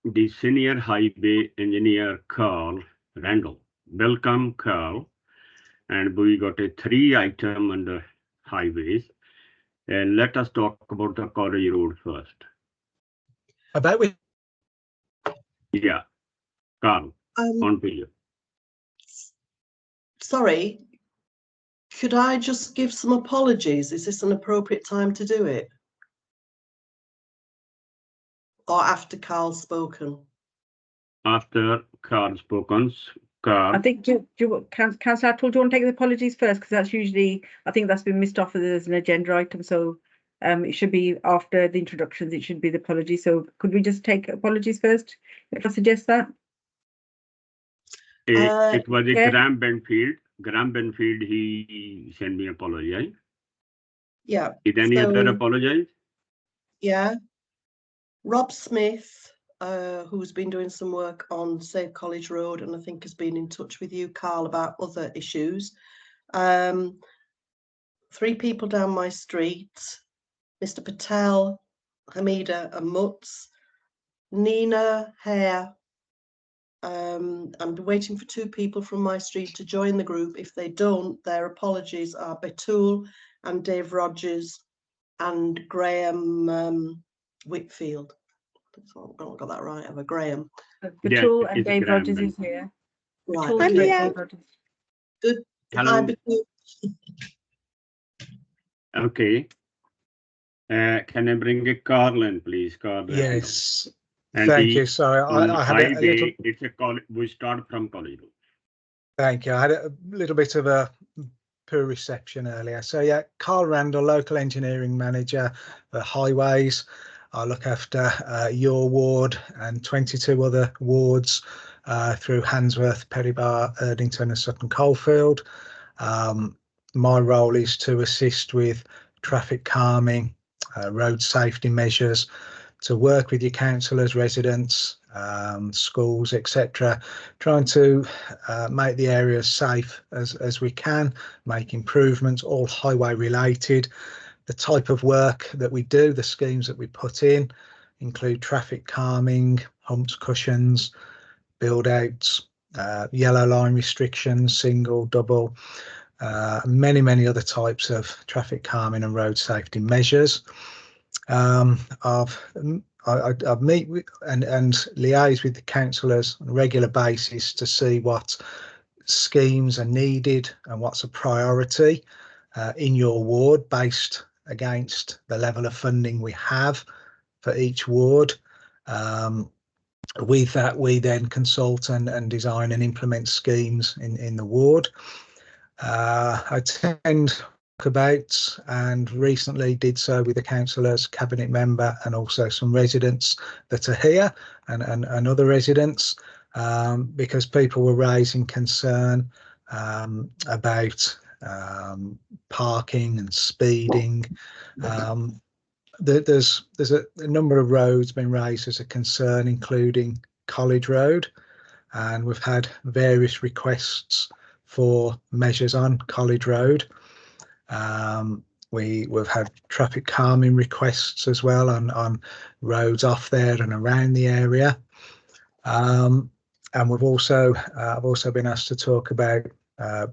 the senior highway engineer, Carl Randall. Welcome, Carl. And we got a 3 item under highways. And let us talk about the College Road first. About which? Yeah, Carl, on to you. Sorry, could I just give some apologies? Is this an appropriate time to do it? Or after Carl's spoken? After Carl spoken, Carl. I think, Councillor Atwell, do you want to take the apologies first? Because that's usually, I think that's been missed off as an agenda item. So it should be after the introductions, it should be the apology. So could we just take apologies first, if I suggest that? It was a Graham Benfield. Graham Benfield, he sent me apology. Yeah. Did any other apologize? Yeah. Rob Smith, who's been doing some work on Safe College Road, and I think has been in touch with you, Carl, about other issues. 3 people down my street, Mr. Patel, Hamida and Mutz, Nina, Hare. I'm waiting for 2 people from my street to join the group. If they don't, their apologies are Betul and Dave Rogers and Graham Whitfield. I haven't got that right, have I? Graham. Betul and Dave Rogers is here. Right. Betul and Dave Rogers. Good. Hello. Hi, Okay. Can I bring a Carl in, please? Carl. Yes. And thank you. Sorry, I had a little. It's a college. We start from College Road. Thank you. I had a little bit of a poor reception earlier. So yeah, Carl Randall, local engineering manager for highways. I look after your ward and 22 other wards through Handsworth, Perrybar, Erdington and Sutton Coldfield. My role is to assist with traffic calming, road safety measures, to work with your councillors, residents, schools, etc., trying to make the areas safe as we can, make improvements, all highway related. The type of work that we do, the schemes that we put in, include traffic calming, humps, cushions, build outs, yellow line restrictions, single, double, many other types of traffic calming and road safety measures. I meet with and liaise with the councillors on a regular basis to see what schemes are needed and what's a priority in your ward based against the level of funding we have for each ward. With that, we then consult and design and implement schemes in the ward. I tend about and recently did so with the councillors, cabinet member and also some residents that are here and other residents because people were raising concern about parking and speeding. There's a number of roads been raised as a concern, including College Road, and we've had various requests for measures on College Road. We've had traffic calming requests as well on roads off there and around the area, and I've also been asked to talk about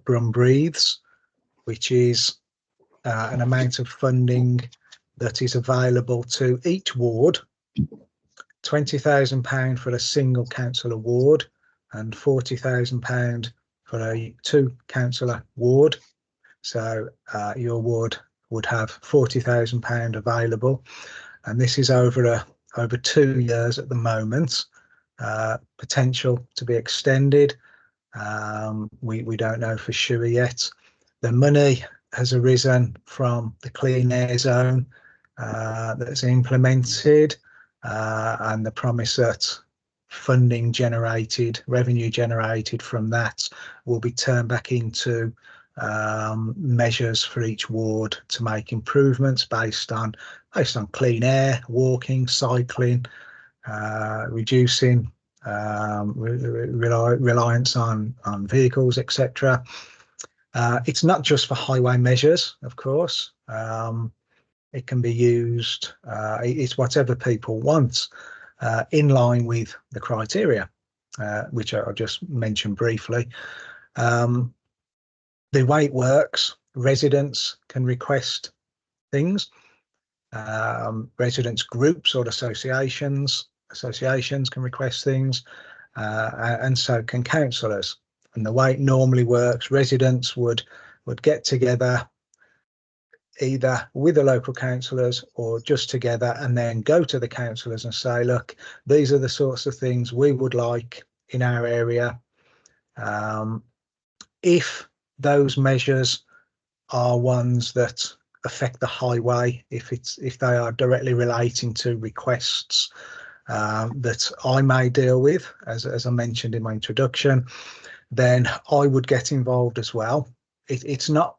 Brum Breathes, which is an amount of funding that is available to each ward, £20,000 for a single councillor ward and £40,000 for a 2 councillor ward. So your ward would have £40,000 available, and this is over 2 years at the moment. Potential to be extended. We don't know for sure yet. The money has arisen from the clean air zone that's implemented, and the promise that funding generated, revenue generated from that will be turned back into measures for each ward to make improvements based on clean air, walking, cycling, reducing reliance on vehicles, etc. It's not just for highway measures, of course. It can be used, it's whatever people want. in line with the criteria, which I just mentioned briefly. The way it works, residents can request things. Residents groups or associations can request things, and so can councillors. And the way it normally works, residents would get together either with the local councillors or just together, and then go to the councillors and say, look, these are the sorts of things we would like in our area. If those measures are ones that affect the highway, if they are directly relating to requests that I may deal with, as I mentioned in my introduction, then I would get involved as well. It's not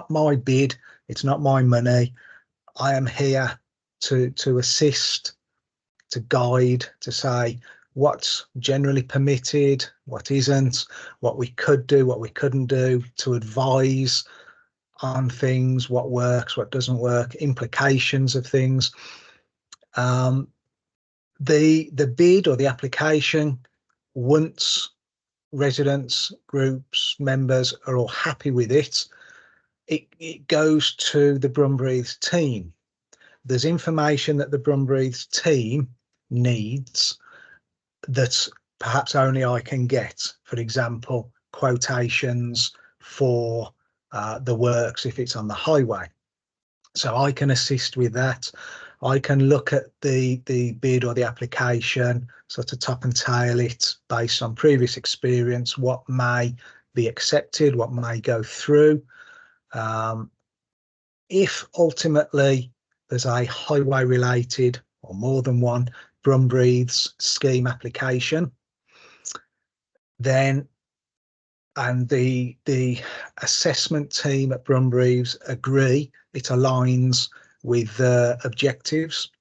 my bid, it's not my money. I am here to assist, to guide, to say what's generally permitted, what isn't, what we could do, what we couldn't do, to advise on things, what works, what doesn't work, implications of things. The bid or the application, once residents, groups, members are all happy with it, it goes to the Brum Breathes team. There's information that the Brum Breathes team needs that perhaps only I can get. For example, quotations for the works if it's on the highway. So I can assist with that. I can look at the bid or the application, sort of top and tail it based on previous experience, what may be accepted, what may go through. If ultimately there's a highway related or more than one Brum Breathes scheme application, then and the assessment team at Brum Breathes agree it aligns with the objectives,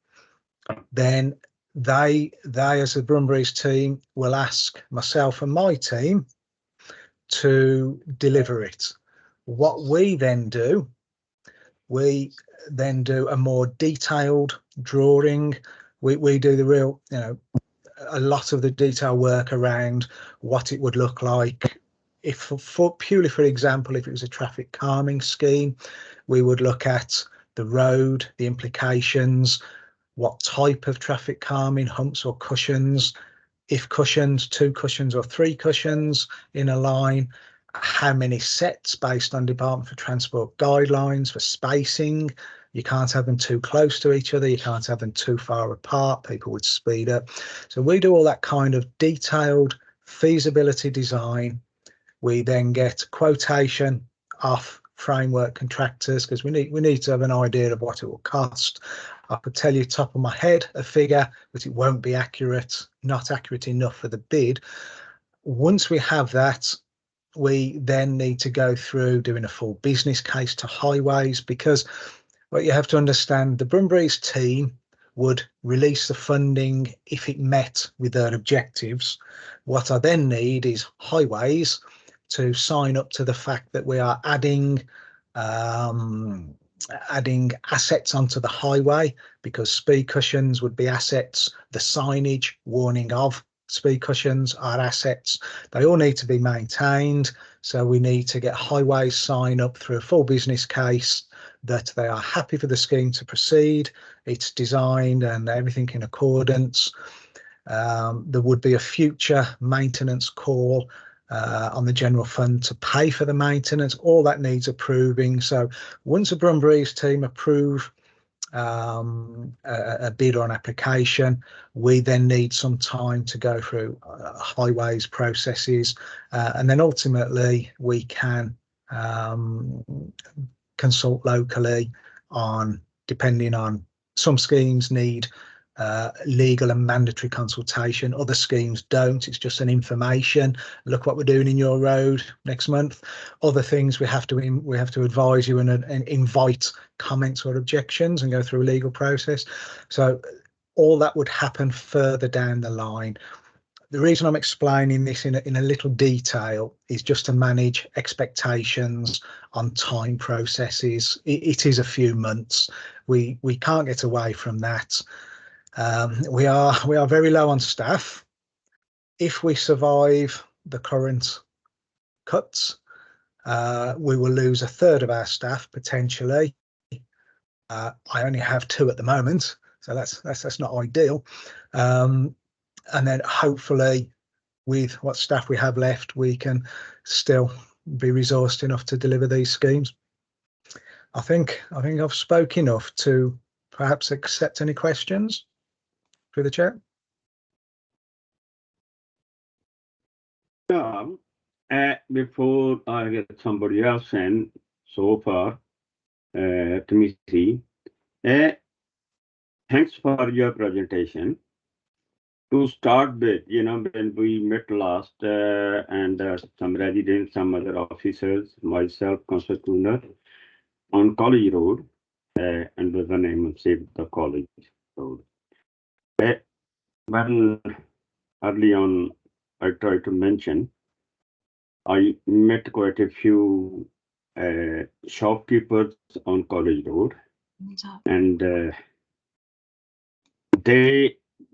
then they as the Brum Breathes team will ask myself and my team to deliver it. What we then do a more detailed drawing. We do the real, a lot of the detail work around what it would look like. If purely for example, if it was a traffic calming scheme, we would look at the road, the implications, what type of traffic calming, humps or cushions, if cushions, 2 cushions or 3 cushions in a line, how many sets based on Department for Transport guidelines for spacing. You can't have them too close to each other, you can't have them too far apart, people would speed up. So we do all that kind of detailed feasibility design. We then get quotation off framework contractors, because we need to have an idea of what it will cost. I could tell you top of my head a figure, but it won't be accurate, not accurate enough for the bid. Once we have that, we then need to go through doing a full business case to highways, because what you have to understand, the Brum Breathes team would release the funding if it met with their objectives. What I then need is highways to sign up to the fact that we are adding assets onto the highway, because speed cushions would be assets, the signage warning of speed cushions are assets. They all need to be maintained, so we need to get highways sign up through a full business case that they are happy for the scheme to proceed, it's designed and everything in accordance. There would be a future maintenance call on the general fund to pay for the maintenance. All that needs approving. So once the Brum Breathes team approve a bid or an application, we then need some time to go through highways processes, and then ultimately we can consult locally on, depending on, some schemes need legal and mandatory consultation, other schemes don't. It's just an information, look what we're doing in your road next month. Other things we have to advise you and invite comments or objections and go through a legal process. So all that would happen further down the line. The reason I'm explaining this in a little detail is just to manage expectations on time processes. It is a few months. We can't get away from that. We are very low on staff. If we survive the current cuts, we will lose a third of our staff potentially. I only have 2 at the moment, so that's not ideal. And then hopefully, with what staff we have left, we can still be resourced enough to deliver these schemes. I think I've spoke enough to perhaps accept any questions through the chat. Before I get somebody else in, so far, Timothy, thanks for your presentation. To start with, when we met last, and some residents, some other officers, myself, Councillor Tuner, on College Road, under the name of Save the College Road. When early on, I tried to mention, I met quite a few shopkeepers on College Road, and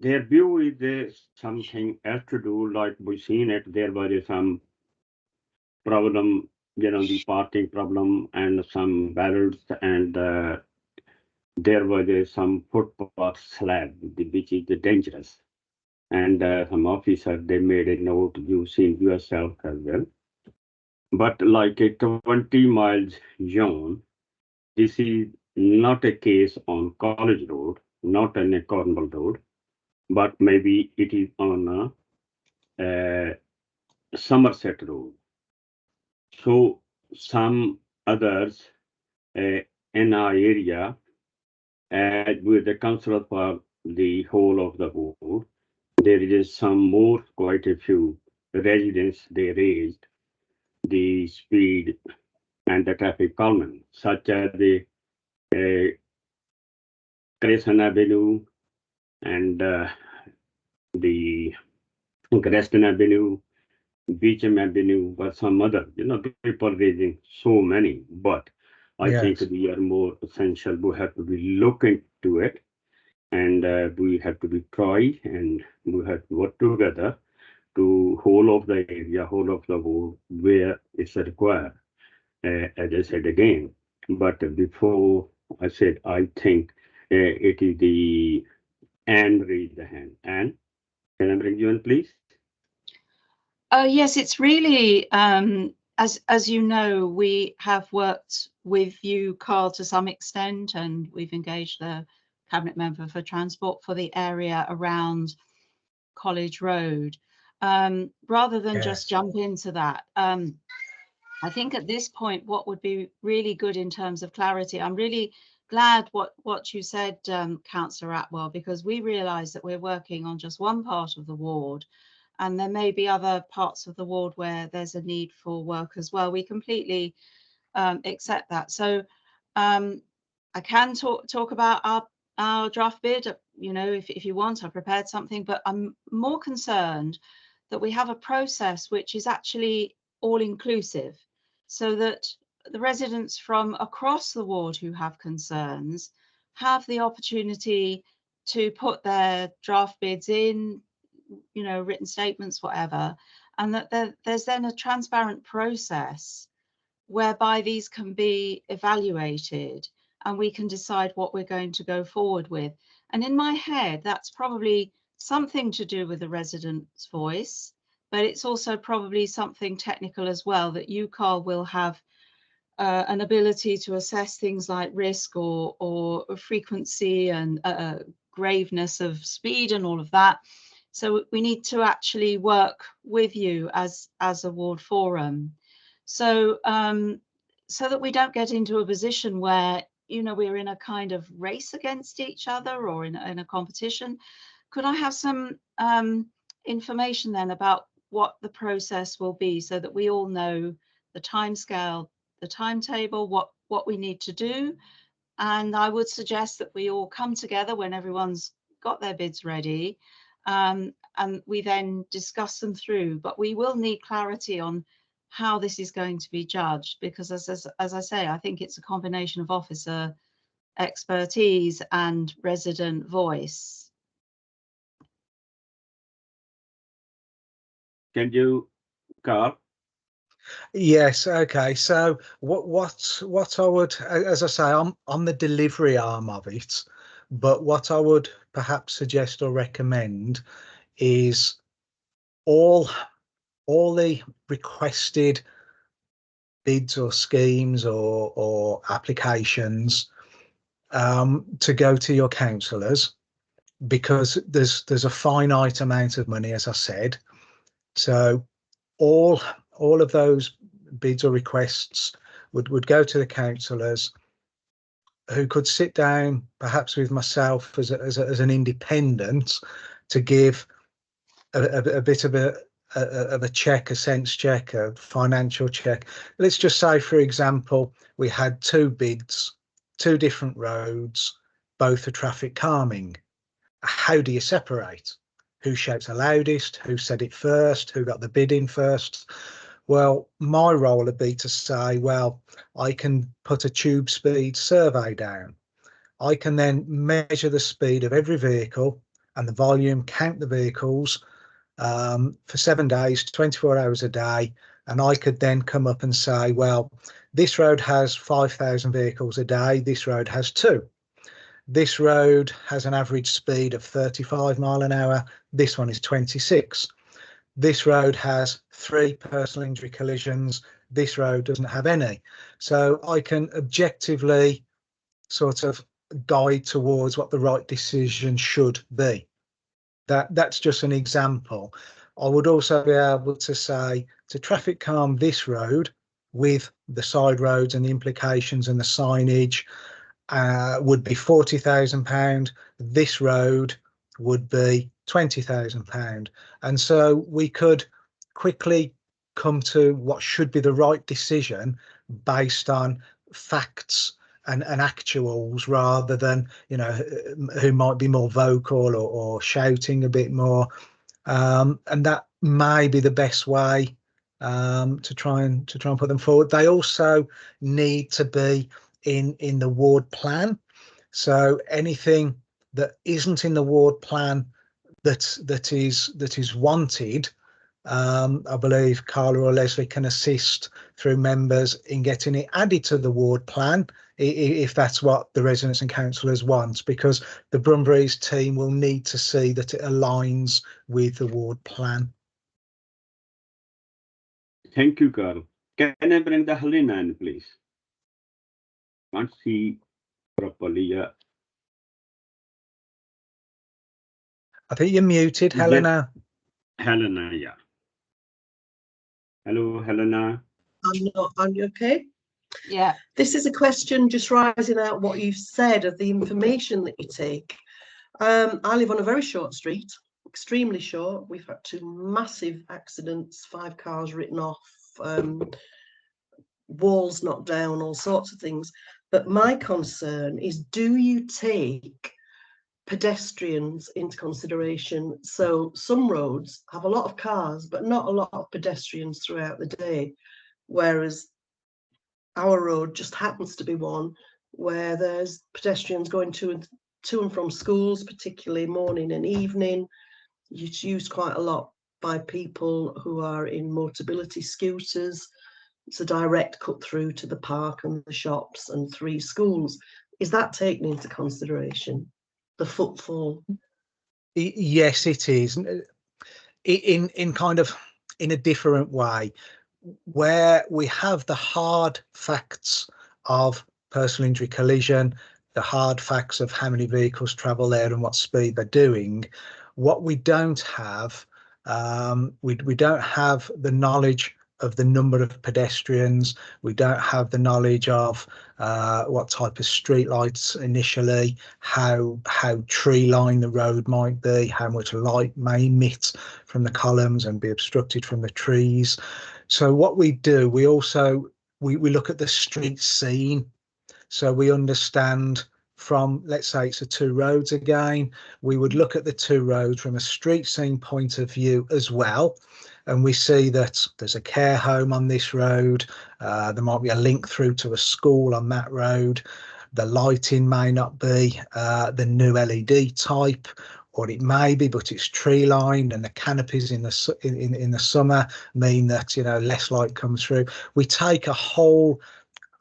their view is something else to do. Like we've seen it, there was some problem, the parking problem and some barrels, and there was some footpath slab, which is dangerous. And some officers, they made a note, you've seen yourself as well. But like a 20 miles zone, this is not a case on College Road, not on a Cornwall Road, but maybe it is on a Somerset Road. So some others in our area, with the councillor for the whole of the ward, there is some more, quite a few residents, they raised the speed and the traffic calming, such as the Crescent Avenue and the Crescent Avenue, Beecham Avenue, but some other, people raising so many. But I think we are more essential. We have to be looking to it, and we have to be try, and we have to work together to whole of the area, whole of the world where it's required. As I said again, but before I said, I think it is the Anne raised the hand. Anne, can I bring you in, please? Yes, it's really, as you know, we have worked with you, Carl, to some extent, and we've engaged the Cabinet Member for Transport for the area around College Road. Rather than just jump into that, I think at this point, what would be really good in terms of clarity, I'm really glad what you said, Councillor Atwell, because we realise that we're working on just one part of the ward, and there may be other parts of the ward where there's a need for work as well. We completely accept that. So I can talk about our draft bid, if you want. I've prepared something, but I'm more concerned that we have a process which is actually all-inclusive, so that the residents from across the ward who have concerns have the opportunity to put their draft bids in, written statements, whatever, and that there's then a transparent process whereby these can be evaluated and we can decide what we're going to go forward with. And in my head, that's probably something to do with the resident's voice, but it's also probably something technical as well, that you, Carl, will have an ability to assess things like risk or frequency and graveness of speed and all of that. So we need to actually work with you as a ward forum, so so that we don't get into a position where we're in a kind of race against each other or in a competition. Could I have some information then about what the process will be, so that we all know the timescale, the timetable, what we need to do? And I would suggest that we all come together when everyone's got their bids ready, and we then discuss them through. But we will need clarity on how this is going to be judged, because as I say, I think it's a combination of officer expertise and resident voice. Can you, Carl? Yes. Okay. So what I would, as I say, I'm the delivery arm of it, but what I would perhaps suggest or recommend is all the requested bids or schemes or applications to go to your councillors, because there's a finite amount of money, as I said. So all of those bids or requests would go to the councillors, who could sit down perhaps with myself as an independent to give a bit of a check, a sense check, a financial check. Let's just say, for example, we had two bids, two different roads, both for traffic calming. How do you separate? Who shouts the loudest? Who said it first? Who got the bid in first? Well, my role would be to say, well, I can put a tube speed survey down. I can then measure the speed of every vehicle and the volume, count the vehicles for 7 days, 24 hours a day. And I could then come up and say, well, this road has 5,000 vehicles a day. This road has 2. This road has an average speed of 35 mile an hour. This one is 26. This road has 3 personal injury collisions. This road doesn't have any. So I can objectively sort of guide towards what the right decision should be. That's just an example. I would also be able to say, to traffic calm this road with the side roads and the implications and the signage, would be £40,000. This road would be £20,000. And so we could quickly come to what should be the right decision based on facts and actuals, rather than, you know, who might be more vocal or shouting a bit more. And that may be the best way to try and put them forward. They also need to be in the ward plan. So anything that isn't in the ward plan that is wanted, I believe Carla or Leslie can assist through members in getting it added to the ward plan, if that's what the residents and councillors want, because the Brum Breathes team will need to see that it aligns with the ward plan. Thank you, Carl. Can I bring the Helena in, please? Can't see properly. Yeah. I think you're muted, Helena. Helena, yeah. Hello, Helena. I'm not. Are you okay? Yeah. This is a question just rising out what you've said of the information that you take. I live on a very short street, extremely short. We've had 2 massive accidents, 5 cars written off, walls knocked down, all sorts of things. But my concern is, do you take pedestrians into consideration? So some roads have a lot of cars, but not a lot of pedestrians throughout the day, whereas our road just happens to be one where there's pedestrians going to and from schools, particularly morning and evening. It's used quite a lot by people who are in mobility scooters. It's a direct cut through to the park and the shops and 3 schools. Is that taken into consideration, the footfall? Yes, it is. In kind of in a different way, where we have the hard facts of personal injury collision, the hard facts of how many vehicles travel there and what speed they're doing. What we don't have, we don't have the knowledge of the number of pedestrians. We don't have the knowledge of what type of street lights initially, how tree lined the road might be, how much light may emit from the columns and be obstructed from the trees. So what we do, we also we look at the street scene. So we understand from, let's say it's a 2 roads again, we would look at the 2 roads from a street scene point of view as well. And we see that there's a care home on this road. There might be a link through to a school on that road. The lighting may not be the new LED type, or it may be, but it's tree lined, and the canopies in the summer mean that, you know, less light comes through. We take a whole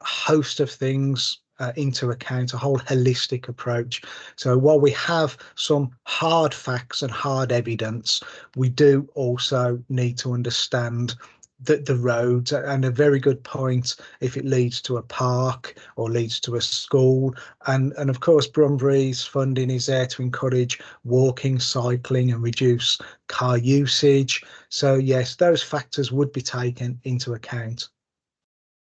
host of things into account, a whole holistic approach. So while we have some hard facts and hard evidence, we do also need to understand that the roads, and a very good point if it leads to a park or leads to a school, and of course Brum Breathes funding is there to encourage walking, cycling and reduce car usage. So yes, those factors would be taken into account.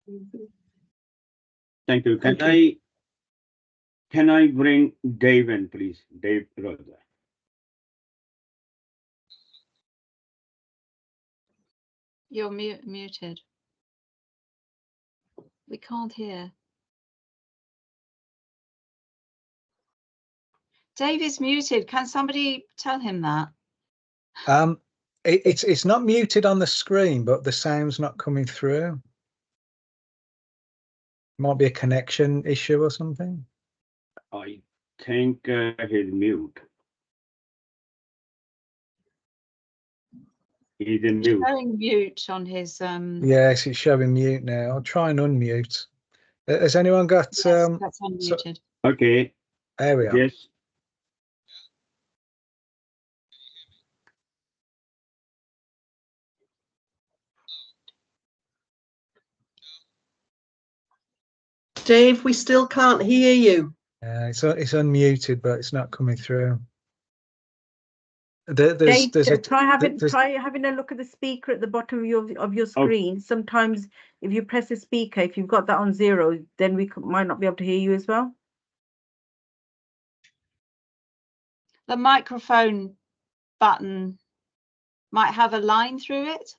Thank you. Thank you. Can I bring Dave in, please? Dave Rosa. You're muted. We can't hear. Dave is muted. Can somebody tell him that? It's not muted on the screen, but the sound's not coming through. Might be a connection issue or something. I think he's mute. He's in mute. Showing mute on his Yes, it's showing mute now. I'll try and unmute. Has anyone got yes, that's unmuted. Okay. There we are. Yes. Dave, we still can't hear you. It's unmuted, but it's not coming through. Dave, There's try having a look at the speaker at the bottom of your screen. Sometimes if you press the speaker, if you've got that on 0, then we might not be able to hear you as well. The microphone button might have a line through it.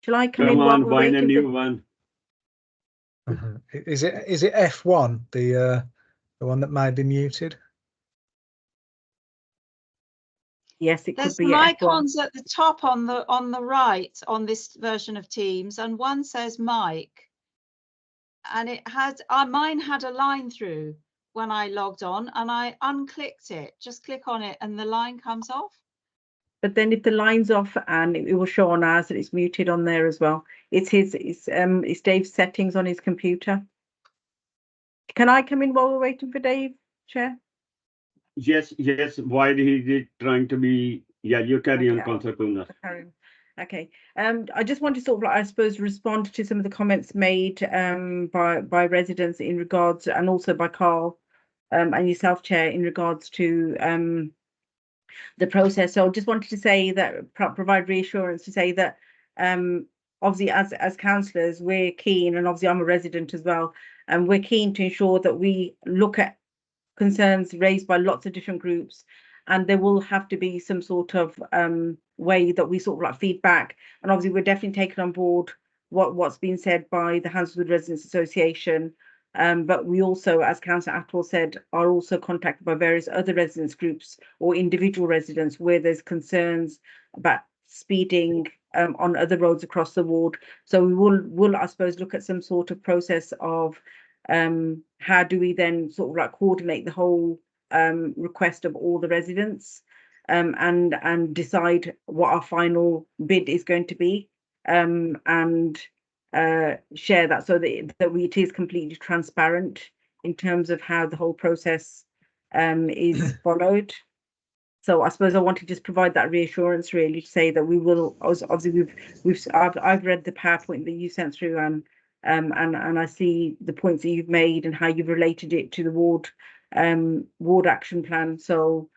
Shall I come Come in while on, we're find a waiting? new one. Is it F1, the one that may be muted? Yes, it There's could be some F1. icons at the top on the right on this version of Teams, and one says mic, and it had mine had a line through when I logged on, and I unclicked it. Just click on it, and the line comes off. But then if the line's off, and it will show on ours that it's muted on there as well. It's Dave's settings on his computer. Can I come in while we're waiting for Dave, Chair? Yes. While he's trying to be, yeah, you carry on, Councillor Kunas. Okay. I just want to sort of, I suppose, respond to some of the comments made by residents in regards, and also by Carl and yourself, Chair, in regards to the process. So I just wanted to say that, provide reassurance to say that obviously as councillors, we're keen, and obviously I'm a resident as well, and we're keen to ensure that we look at concerns raised by lots of different groups, and there will have to be some sort of way that we sort of like feedback. And obviously we're definitely taking on board what's been said by the Handsworth Residents Association, but we also, as Councillor Atwell said, are also contacted by various other residents groups or individual residents where there's concerns about speeding on other roads across the ward. So we will I suppose look at some sort of process of how do we then sort of like coordinate the whole request of all the residents, and decide what our final bid is going to be, and share that so that it is completely transparent in terms of how the whole process is followed. So I suppose I want to just provide that reassurance, really, to say that we will. Obviously, I've read the PowerPoint that you sent through, and I see the points that you've made and how you've related it to the ward action plan. So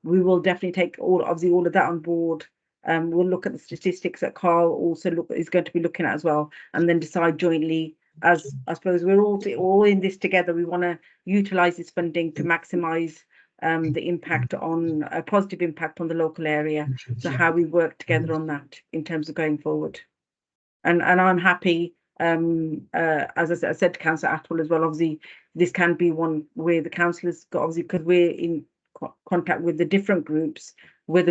we will definitely take all of that on board. We'll look at the statistics that Carl also is going to be looking at as well, and then decide jointly. As I suppose we're all in this together. We want to utilise this funding to maximise the impact on a positive impact on the local area. So how we work together on that in terms of going forward. And I'm happy, as I said to Councillor Atwell as well, obviously this can be one where the councillors got, obviously, because we're in contact with the different groups, where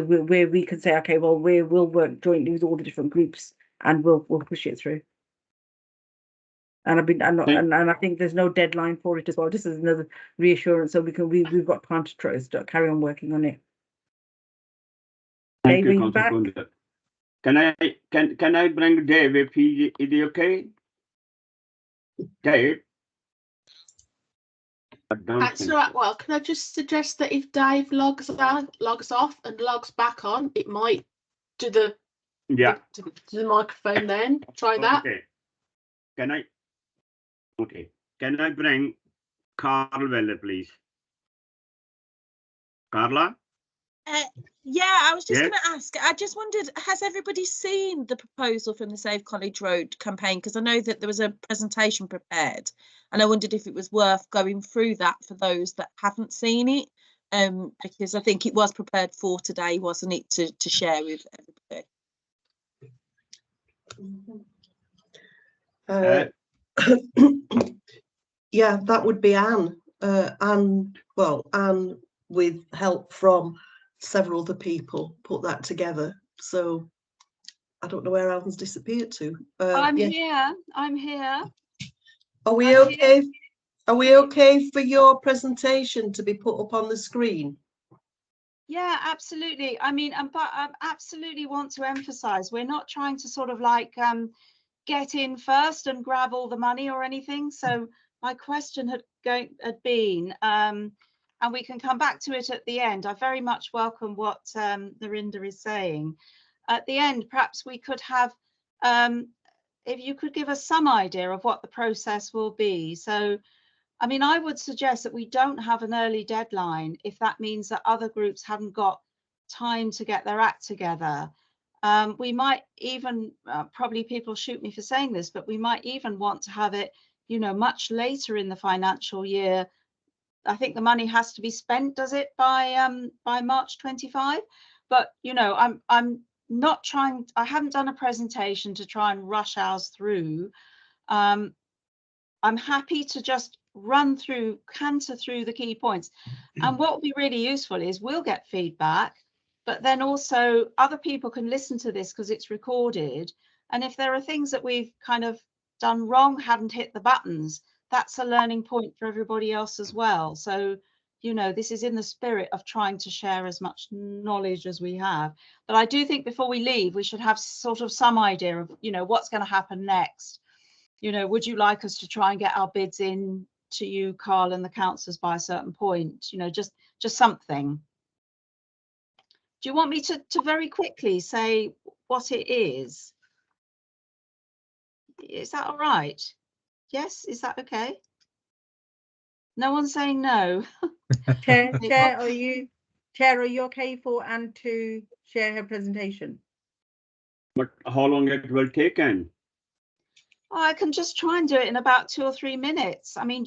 we can say, okay, well, we'll work jointly with all the different groups and we'll push it through. And I've been and Thank- I think there's no deadline for it as well. This is another reassurance, so we've got time to try to carry on working on it. Thank Dave, you, are you Councillor back? Kunde. Can I bring Dave if is he okay? Dave? I don't That's think all right. so. Well, can I just suggest that if Dave logs off and logs back on, it might do the Yeah. to the microphone then. Try that. Okay. Can I? Okay. Can I bring Carl Weller, please? Carla? Yeah, I was just Yes? going to ask. I just wondered, has everybody seen the proposal from the Save College Road campaign? Because I know that there was a presentation prepared, and I wondered if it was worth going through that for those that haven't seen it. Because I think it was prepared for today, wasn't it, to share with everybody? Yeah, that would be Anne. Anne with help from several other people put that together. So I don't know where Anne's disappeared to. I'm yeah. here. I'm here. Are we I'm okay? Are we okay for your presentation to be put up on the screen? Yeah, absolutely. I mean, but I absolutely want to emphasize we're not trying to sort of like get in first and grab all the money or anything. So my question had been, and we can come back to it at the end. I very much welcome what Narinda is saying. At the end, perhaps we could have, if you could give us some idea of what the process will be. So, I mean, I would suggest that we don't have an early deadline if that means that other groups haven't got time to get their act together. We might even, probably people shoot me for saying this, but we might even want to have it, you know, much later in the financial year. I think the money has to be spent, does it, by March 25? But, you know, I'm not trying, I haven't done a presentation to try and rush ours through. I'm happy to just canter through the key points. And what will be really useful is we'll get feedback, but then also other people can listen to this because it's recorded. And if there are things that we've kind of done wrong, hadn't hit the buttons, that's a learning point for everybody else as well. So, you know, this is in the spirit of trying to share as much knowledge as we have. But I do think before we leave, we should have sort of some idea of, you know, what's going to happen next. You know, would you like us to try and get our bids in to you, Carl, and the councillors by a certain point? You know, just something. Do you want me to very quickly say what it is? Is that all right? Yes, is that okay? No one's saying no. Chair, are you okay for Anne to share her presentation? But how long it will take, Anne? I can just try and do it in about 2 or 3 minutes. I mean,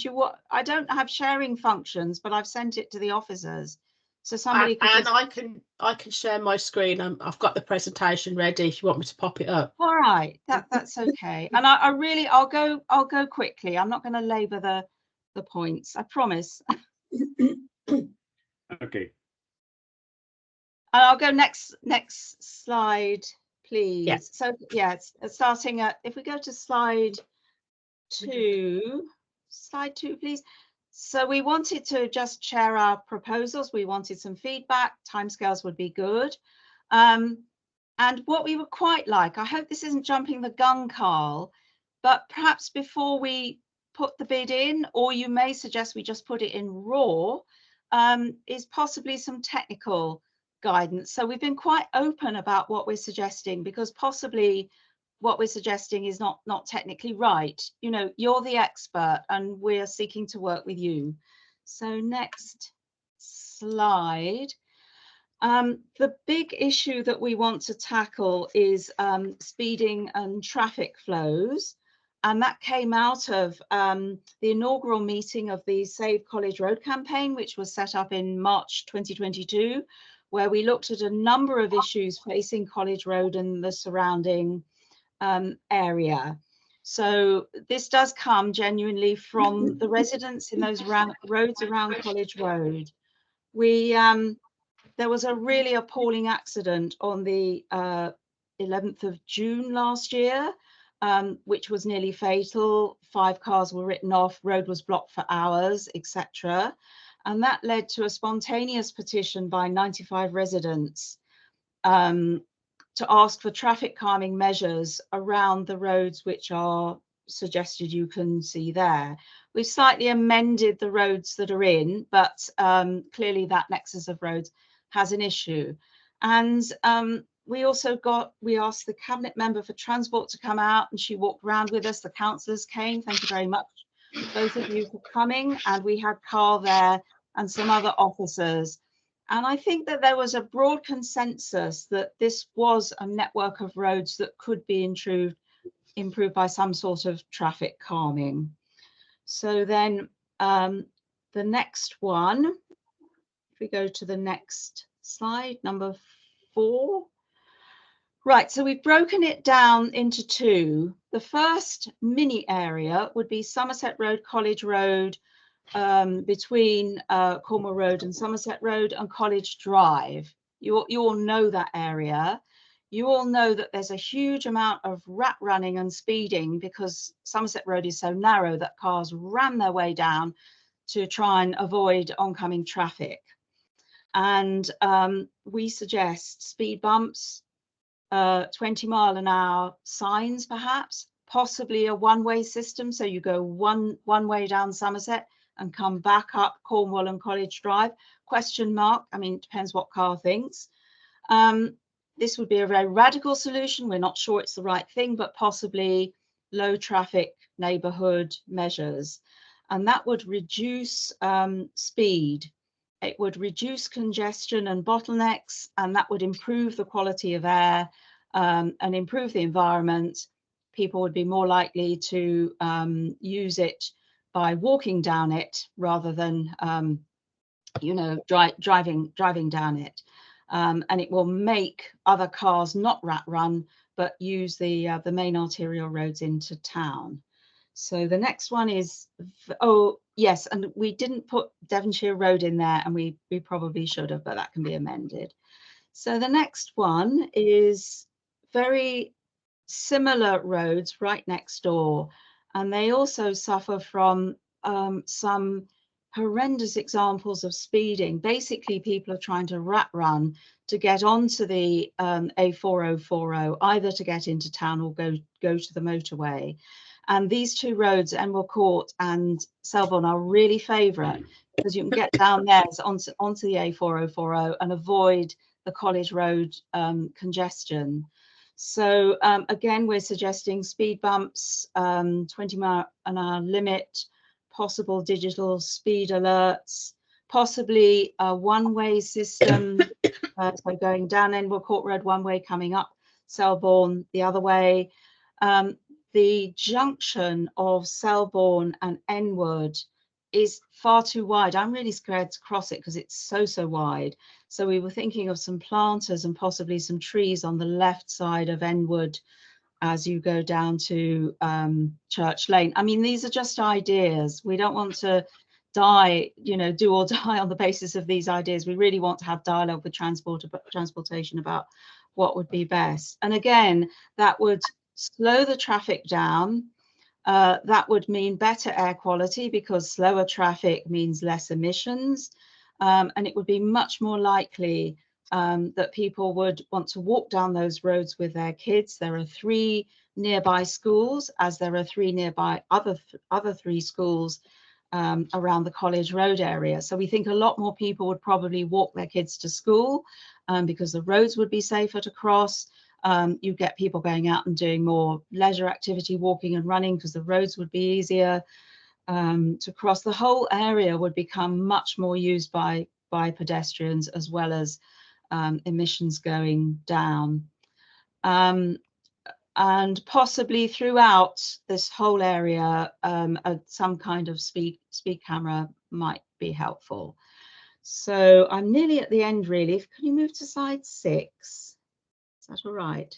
I don't have sharing functions, but I've sent it to the officers. So somebody could and I can share my screen. I've got the presentation ready if you want me to pop it up. All right, that's okay. And I'll go quickly. I'm not going to labour the points, I promise. Okay. And I'll go next slide, please. Yeah. So yeah, it's starting at, if we go to slide 2, please. So we wanted to just share our proposals. We wanted some feedback. Timescales would be good. And what we would quite like, I hope this isn't jumping the gun, Carl, but perhaps before we put the bid in, or you may suggest we just put it in raw, is possibly some technical guidance. So we've been quite open about what we're suggesting, because possibly what we're suggesting is not technically right. You know, you're the expert and we're seeking to work with you. So next slide. The big issue that we want to tackle is speeding and traffic flows. And that came out of the inaugural meeting of the Save College Road campaign, which was set up in March 2022, where we looked at a number of issues facing College Road and the surrounding area. So this does come genuinely from the residents in those roads around College Road. There was a really appalling accident on the 11th of June last year, which was nearly fatal. 5 cars were written off, road was blocked for hours, etc. And that led to a spontaneous petition by 95 residents to ask for traffic calming measures around the roads which are suggested you can see there. We've slightly amended the roads that are in, but clearly that nexus of roads has an issue. And we asked the cabinet member for transport to come out, and she walked around with us. The councillors came. Thank you very much, both of you, for coming. And we had Carl there and some other officers. And I think that there was a broad consensus that this was a network of roads that could be improved by some sort of traffic calming. So then the next one, if we go to the next slide, number 4. Right, so we've broken it down into 2. The first mini area would be Somerset Road, College Road, between Cornwall Road and Somerset Road, and College Drive. You all know that area. You all know that there's a huge amount of rat running and speeding because Somerset Road is so narrow that cars ram their way down to try and avoid oncoming traffic. And we suggest speed bumps, 20-mile-an-hour signs, perhaps, possibly a one-way system. So you go one way down Somerset and come back up Cornwall and College Drive, ? I mean, it depends what car thinks. This would be a very radical solution. We're not sure it's the right thing, but possibly low traffic neighbourhood measures. And that would reduce speed. It would reduce congestion and bottlenecks, and that would improve the quality of air and improve the environment. People would be more likely to use it by walking down it rather than, driving down it. And it will make other cars not rat run, but use the main arterial roads into town. So the next one is, oh yes, and we didn't put Devonshire Road in there, and we probably should have, but that can be amended. So the next one is very similar roads right next door, and they also suffer from some horrendous examples of speeding. Basically, people are trying to rat run to get onto the A4040, either to get into town or go to the motorway. And these 2 roads, Enwell Court and Selborne, are really favourite because you can get down there onto the A4040 and avoid the College Road congestion. So again, we're suggesting speed bumps, 20-mile-an-hour limit, possible digital speed alerts, possibly a one-way system, so going down Enwell Court Road one way, coming up Selborne the other way. The junction of Selborne and Enwood is far too wide. I'm really scared to cross it because it's so wide. So we were thinking of some planters and possibly some trees on the left side of Enwood as you go down to Church Lane. I mean, these are just ideas. We don't want to do or die on the basis of these ideas. We really want to have dialogue with transportation about what would be best. And again, that would slow the traffic down. That would mean better air quality because slower traffic means less emissions. And it would be much more likely that people would want to walk down those roads with their kids. There are 3 nearby schools, as there are 3 nearby other 3 schools around the College Road area. So we think a lot more people would probably walk their kids to school because the roads would be safer to cross. You get people going out and doing more leisure activity, walking and running, because the roads would be easier to cross. The whole area would become much more used by pedestrians, as well as emissions going down. And possibly throughout this whole area, some kind of speed camera might be helpful. So I'm nearly at the end, really. Can you move to slide 6? Is that all right?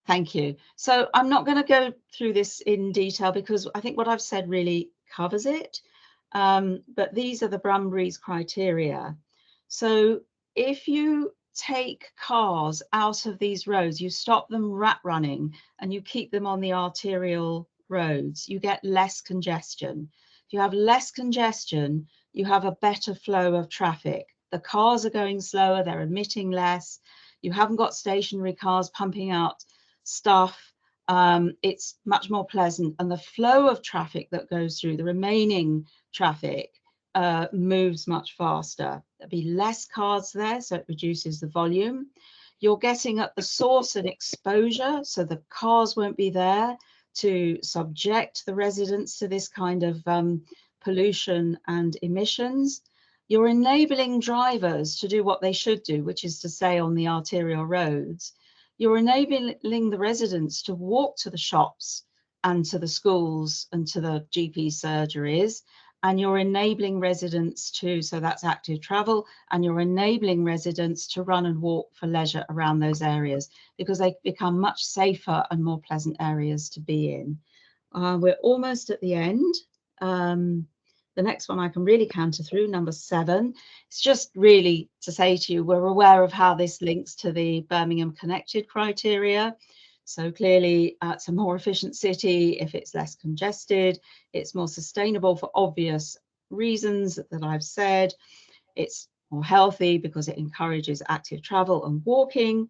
Thank you. So I'm not going to go through this in detail because I think what I've said really covers it. But these are the Brum Breathes criteria. So if you take cars out of these roads, you stop them rat running and you keep them on the arterial roads, you get less congestion. If you have less congestion, you have a better flow of traffic. The cars are going slower, they're emitting less. You haven't got stationary cars pumping out stuff. It's much more pleasant, and the flow of traffic that goes through, the remaining traffic, moves much faster. There'll be less cars there, so it reduces the volume. You're getting at the source and exposure, so the cars won't be there to subject the residents to this kind of pollution and emissions. You're enabling drivers to do what they should do, which is to stay on the arterial roads. You're enabling the residents to walk to the shops and to the schools and to the GP surgeries, and you're enabling residents to, so that's active travel, and you're enabling residents to run and walk for leisure around those areas, because they become much safer and more pleasant areas to be in. We're almost at the end. The next one I can really canter through, number 7. It's just really to say to you, we're aware of how this links to the Birmingham Connected criteria. So clearly, it's a more efficient city if it's less congested. It's more sustainable for obvious reasons that I've said. It's more healthy because it encourages active travel and walking.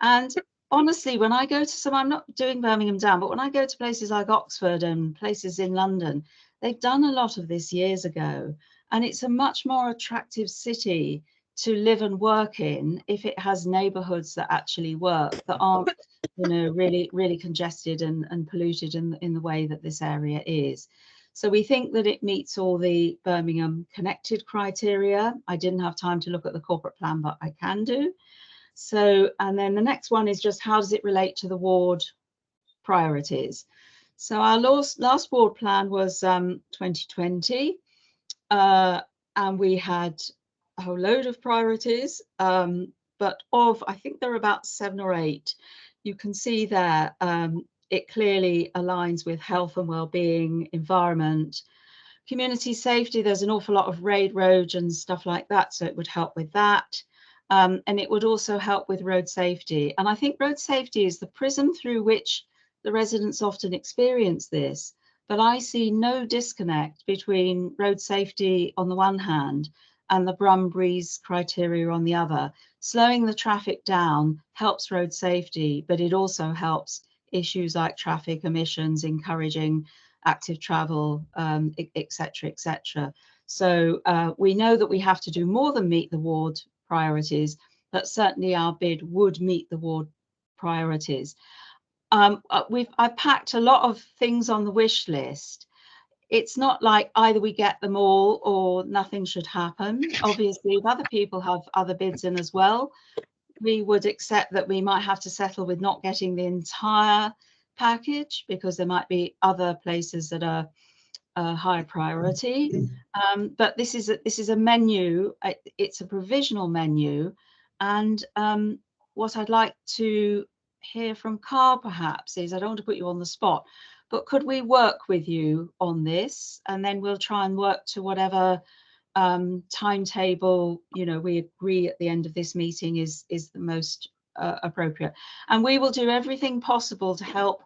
And honestly, when I go to some, I'm not doing Birmingham down, but when I go to places like Oxford and places in London, they've done a lot of this years ago. And it's a much more attractive city to live and work in if it has neighbourhoods that actually work, that aren't, you know, really congested and polluted in the way that this area is. So we think that it meets all the Birmingham Connected criteria. I didn't have time to look at the corporate plan, but I can do. So, and then the next one is just how does it relate to the ward priorities? So our last ward plan was 2020, and we had a whole load of priorities, but I think there are about 7 or 8. You can see there, it clearly aligns with health and well-being, environment, community safety. There's an awful lot of raid roads and stuff like that, so it would help with that. And it would also help with road safety. And I think road safety is the prism through which the residents often experience this. But I see no disconnect between road safety on the one hand and the Brum Breathes criteria on the other. Slowing the traffic down helps road safety, but it also helps issues like traffic emissions, encouraging active travel, etc., etc. So we know that we have to do more than meet the ward priorities, but certainly our bid would meet the ward priorities. I've packed a lot of things on the wish list. It's not like either we get them all or nothing should happen. Obviously, if other people have other bids in as well, we would accept that we might have to settle with not getting the entire package, because there might be other places that are a higher priority. But this is a menu. It's a provisional menu, and what I'd like to hear from Carl perhaps is, I don't want to put you on the spot, but could we work with you on this, and then we'll try and work to whatever timetable, you know, we agree at the end of this meeting is the most appropriate, and we will do everything possible to help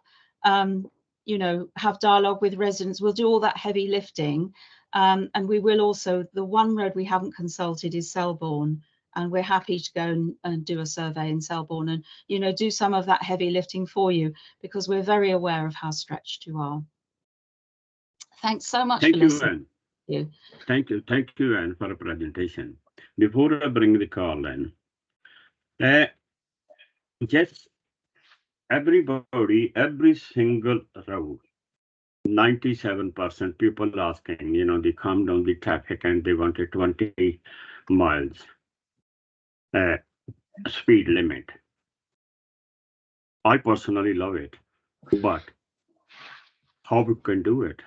you know, have dialogue with residents. We'll do all that heavy lifting, and we will also, the one road we haven't consulted is Selborne, and we're happy to go and do a survey in Selborne and, you know, do some of that heavy lifting for you, because we're very aware of how stretched you are. Thanks so much for listening. Thank you, Anne, for the presentation. Before I bring the call in, just everybody, every single road, 97% people asking, you know, they come down the traffic and they wanted 20 miles speed limit. I personally love it, but how we can do it?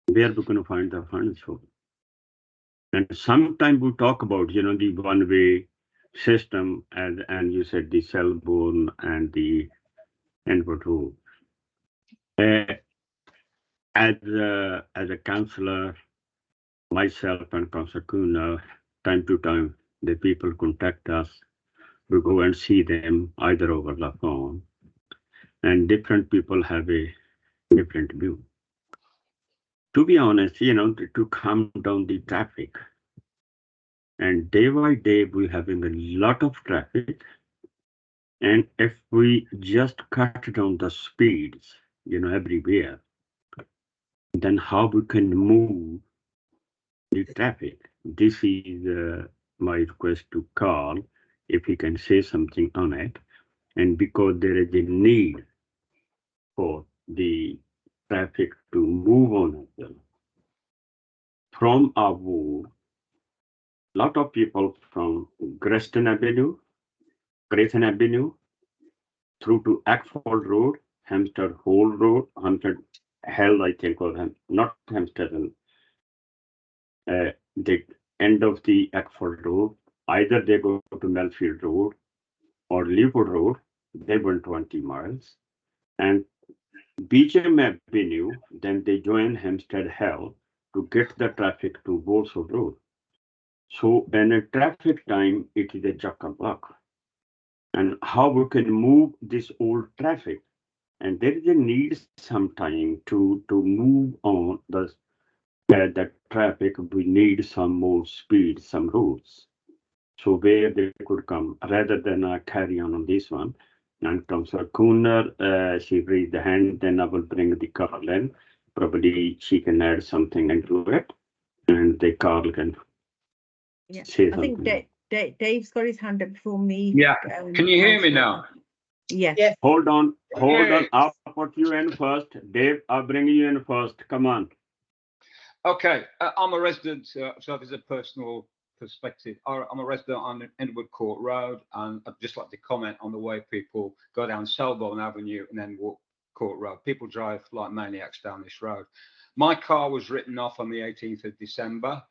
Where we going to find the funds for? And sometimes we talk about, you know, the one-way system, and you said the Selborne and the Handsworth. As a councillor, myself and Councillor Kuna, time to time, the people contact us We go and see them either over the phone, and different people have a different view. To be honest, to calm down the traffic, and day by day we're having a lot of traffic, and if we just cut down the speeds, everywhere, then how we can move the traffic. This is my request to Carl, if he can say something on it. And because there is a need for the traffic to move on as well. From our ward, lot of people from Grayson Avenue, through to Ackford Road, Hampstead Hall Road, Hampstead Hell, I think, or not Hampstead Hill. The end of the Ackford Road, either they go to Melfield Road or Leopold Road, they went 20 miles. And Beecham Avenue, then they join Hampstead Hell to get the traffic to Walsall Road. So in a traffic time, it is a chock-a-block. And how we can move this old traffic, and there is a need sometime to move on the traffic. We need some more speed, some roads, so where they could come rather than carry on this one. And Councillor Cooner, she raised the hand, then I will bring the Carl in. Probably she can add something into it, and the Carl can say I think something. Dave's got his hand up before me. Yeah. Can you hear me now? Yes. Hold on. Okay. I'll put you in first. Dave, I'll bring you in first. Come on. Okay. I'm a resident, so there's a personal perspective. I'm a resident on Edward Court Road, and I'd just like to comment on the way people go down Selborne Avenue and then walk Court Road. People drive like maniacs down this road. My car was written off on the 18th of December.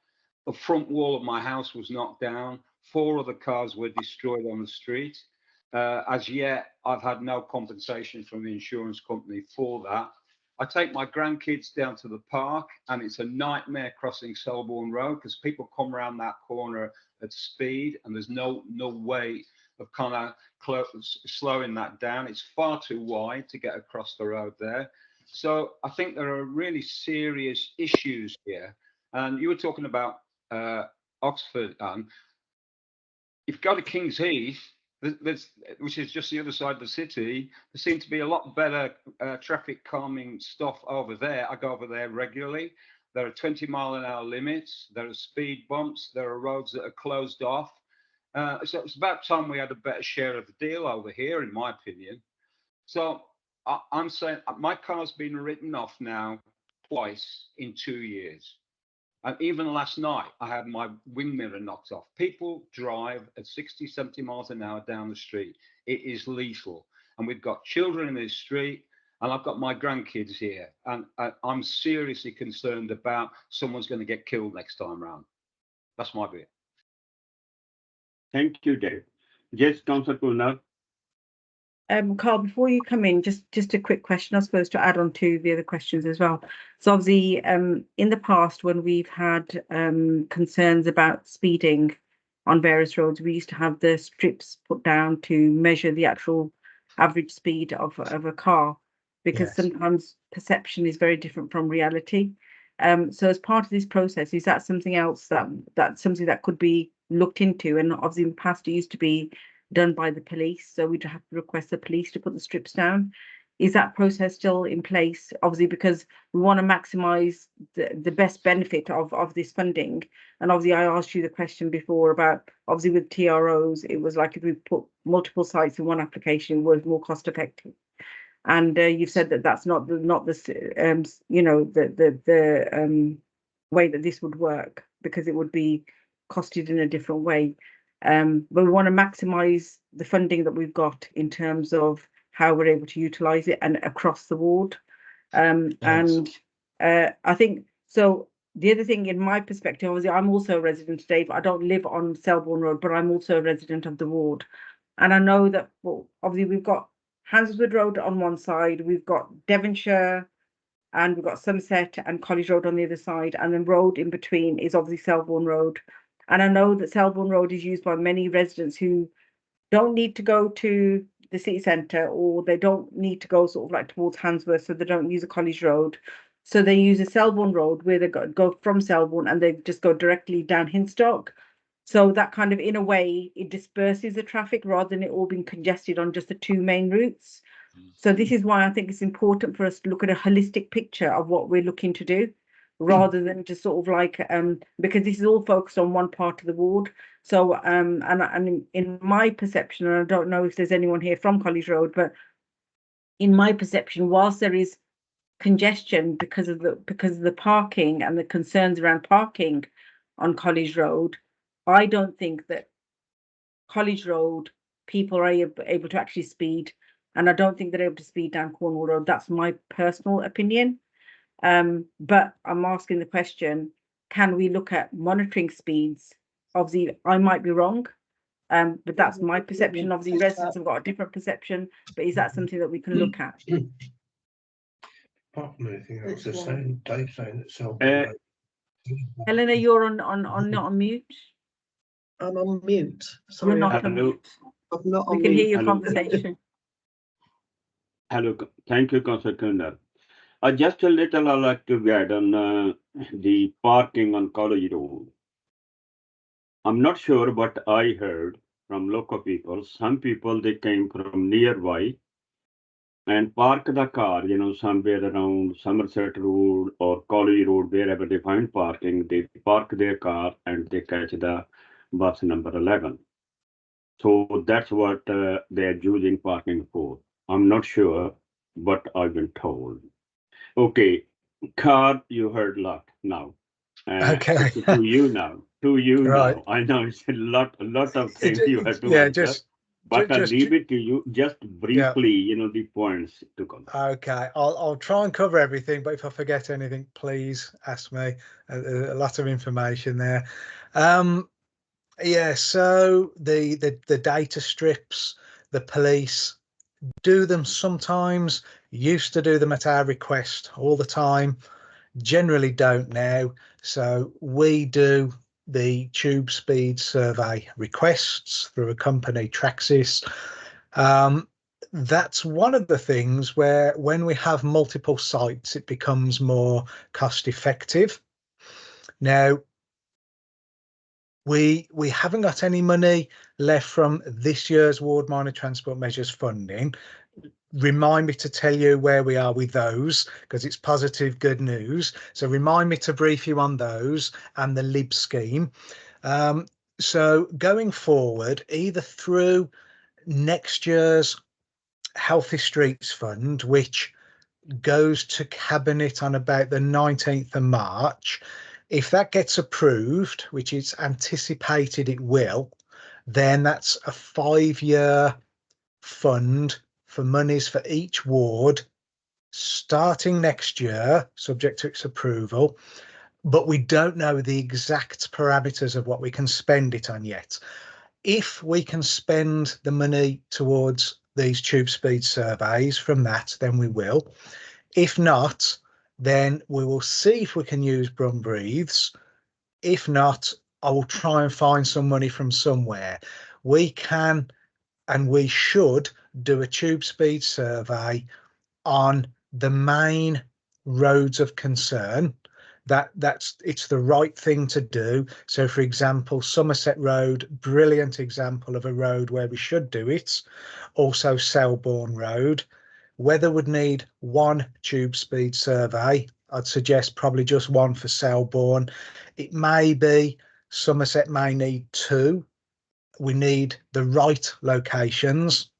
The front wall of my house was knocked down. 4 other cars were destroyed on the street. As yet, I've had no compensation from the insurance company for that. I take my grandkids down to the park, and it's a nightmare crossing Selborne Road because people come around that corner at speed, and there's no way of kind of slowing that down. It's far too wide to get across the road there. So I think there are really serious issues here. And you were talking about Oxford, Anne. If you go to King's Heath, which is just the other side of the city, there seems to be a lot better traffic calming stuff over there. I go over there regularly. There are 20-mile-an-hour limits. There are speed bumps. There are roads that are closed off. So it's about time we had a better share of the deal over here, in my opinion. So I'm saying my car's been written off now twice in 2 years. And even last night, I had my wing mirror knocked off. People drive at 60, 70 miles an hour down the street. It is lethal. And we've got children in this street, and I've got my grandkids here. And I'm seriously concerned about someone's going to get killed next time round. That's my view. Thank you, Dave. Yes, Councillor Cooner. Carl, before you come in, just a quick question, I suppose, to add on to the other questions as well. So obviously, in the past, when we've had concerns about speeding on various roads, we used to have the strips put down to measure the actual average speed of a car, because sometimes perception is very different from reality. So as part of this process, is that something else that's something that could be looked into? And obviously in the past, it used to be done by the police, so we'd have to request the police to put the strips down. Is that process still in place? Obviously, because we want to maximise the best benefit of this funding. And obviously, I asked you the question before about, obviously with TROs, it was like if we put multiple sites in one application, it was more cost effective. And you've said that that's not the way that this would work, because it would be costed in a different way. But we want to maximise the funding that we've got in terms of how we're able to utilise it and across the ward. And I think so. The other thing, in my perspective, obviously, I'm also a resident today, but I don't live on Selborne Road, but I'm also a resident of the ward. And I know that, well, obviously, we've got Handsworth Road on one side, we've got Devonshire, and we've got Somerset and College Road on the other side, and then road in between is obviously Selborne Road. And I know that Selborne Road is used by many residents who don't need to go to the city centre, or they don't need to go sort of like towards Handsworth, so they don't use a College Road. So they use a Selborne Road where they go from Selborne and they just go directly down Hinstock. So that kind of, in a way, it disperses the traffic rather than it all being congested on just the two main routes. So this is why I think it's important for us to look at a holistic picture of what we're looking to do, rather than just sort of like because this is all focused on one part of the ward. So and in my perception, and I don't know if there's anyone here from College Road, but in my perception, whilst there is congestion because of the parking and the concerns around parking on College Road, I don't think that College Road people are able to actually speed, and I don't think they're able to speed down Cornwall Road. That's my personal opinion. But I'm asking the question, can we look at monitoring speeds? Obviously, I might be wrong, but that's my perception. Obviously, residents have got a different perception, but is that something that we can look at? Apart from anything else, they're saying, Dave saying that Uh, Helena, you're on not on mute. I'm on mute. You're Sorry, not on Hello. mute. I'm not We on can hear mute. your Hello. conversation. Hello, thank you, Councillor Kunal. Just a little I'd like to add on the parking on College Road. I'm not sure, but I heard from local people, some people, they came from nearby and park the car, somewhere around Somerset Road or College Road, wherever they find parking, they park their car and they catch the bus number 11. So that's what they're using parking for. I'm not sure, but I've been told. Okay, car, you heard a lot now. Okay. To you now. To you Right. now. I know it's a lot of things you have to Yeah, answer, but I'll just leave it to you. Just briefly, the points to come. okay. I'll try and cover everything, but if I forget anything, please ask me. A lot of information there. Yeah, so the data strips, the police do them sometimes, used to do them at our request all the time, generally don't now. So we do the tube speed survey requests through a company, Traxis. That's one of the things where when we have multiple sites, it becomes more cost effective. Now, we haven't got any money left from this year's Ward Minor Transport Measures funding. Remind me to tell you where we are with those, because it's positive good news. So remind me to brief you on those and the LIB scheme. So going forward, either through next year's Healthy Streets Fund, which goes to Cabinet on about the 19th of March, if that gets approved, which is anticipated it will, then that's a 5-year fund for monies for each ward starting next year, subject to its approval. But we don't know the exact parameters of what we can spend it on yet. If we can spend the money towards these tube speed surveys from that, then we will. If not, then we will see if we can use Brum Breathes. If not, I will try and find some money from somewhere. We can and we should do a tube speed survey on the main roads of concern. It's the right thing to do. So for example, Somerset Road, brilliant example of a road where we should do it. Also Selborne Road. Whether would need one tube speed survey, I'd suggest probably just one for Selborne. It may be Somerset may need two. We need the right locations.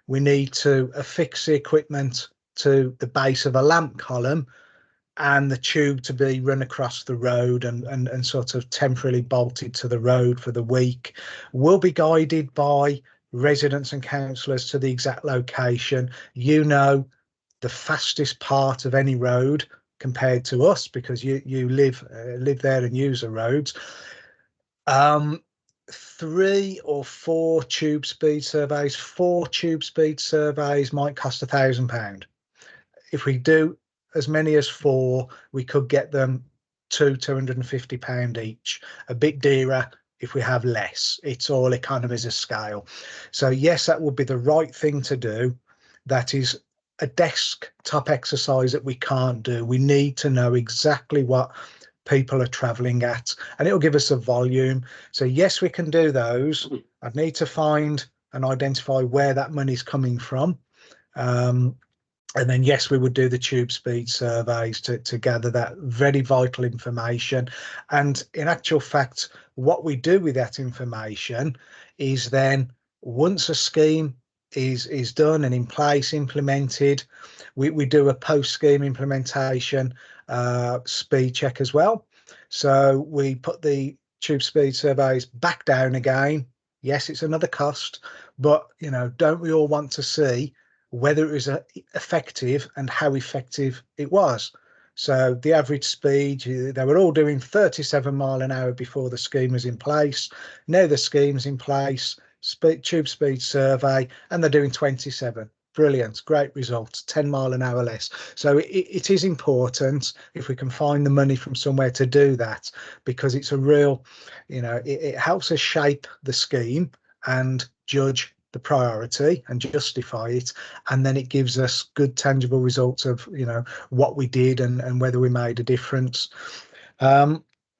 We need to affix the equipment to the base of a lamp column and the tube to be run across the road and sort of temporarily bolted to the road for the week. We'll be guided by residents and councillors to the exact location. You know the fastest part of any road compared to us because you live there and use the roads. 3 or 4 tube speed surveys. 4 tube speed surveys might cost £1,000. If we do as many as 4, we could get them £250 each. A bit dearer if we have less. It's all economies of scale. So yes, that would be the right thing to do. That is a desktop exercise that we can't do. We need to know exactly what people are traveling at, and it'll give us a volume. So yes, we can do those. I'd need to find and identify where that money's coming from. And then yes, we would do the tube speed surveys to gather that very vital information. And in actual fact, what we do with that information is then, once a scheme is done and in place, implemented, we do a post-scheme implementation speed check as well. So we put the tube speed surveys back down again. Yes, it's another cost, but you know, don't we all want to see whether it was effective and how effective it was? So the average speed, they were all doing 37 mile an hour before the scheme was in place. Now the scheme's in place, tube speed survey, and they're doing 27. Brilliant, great results, 10 mile an hour less. So it is important if we can find the money from somewhere to do that, because it's a real, you know, it helps us shape the scheme and judge the priority and justify it, and then it gives us good tangible results of, you know, what we did and whether we made a difference.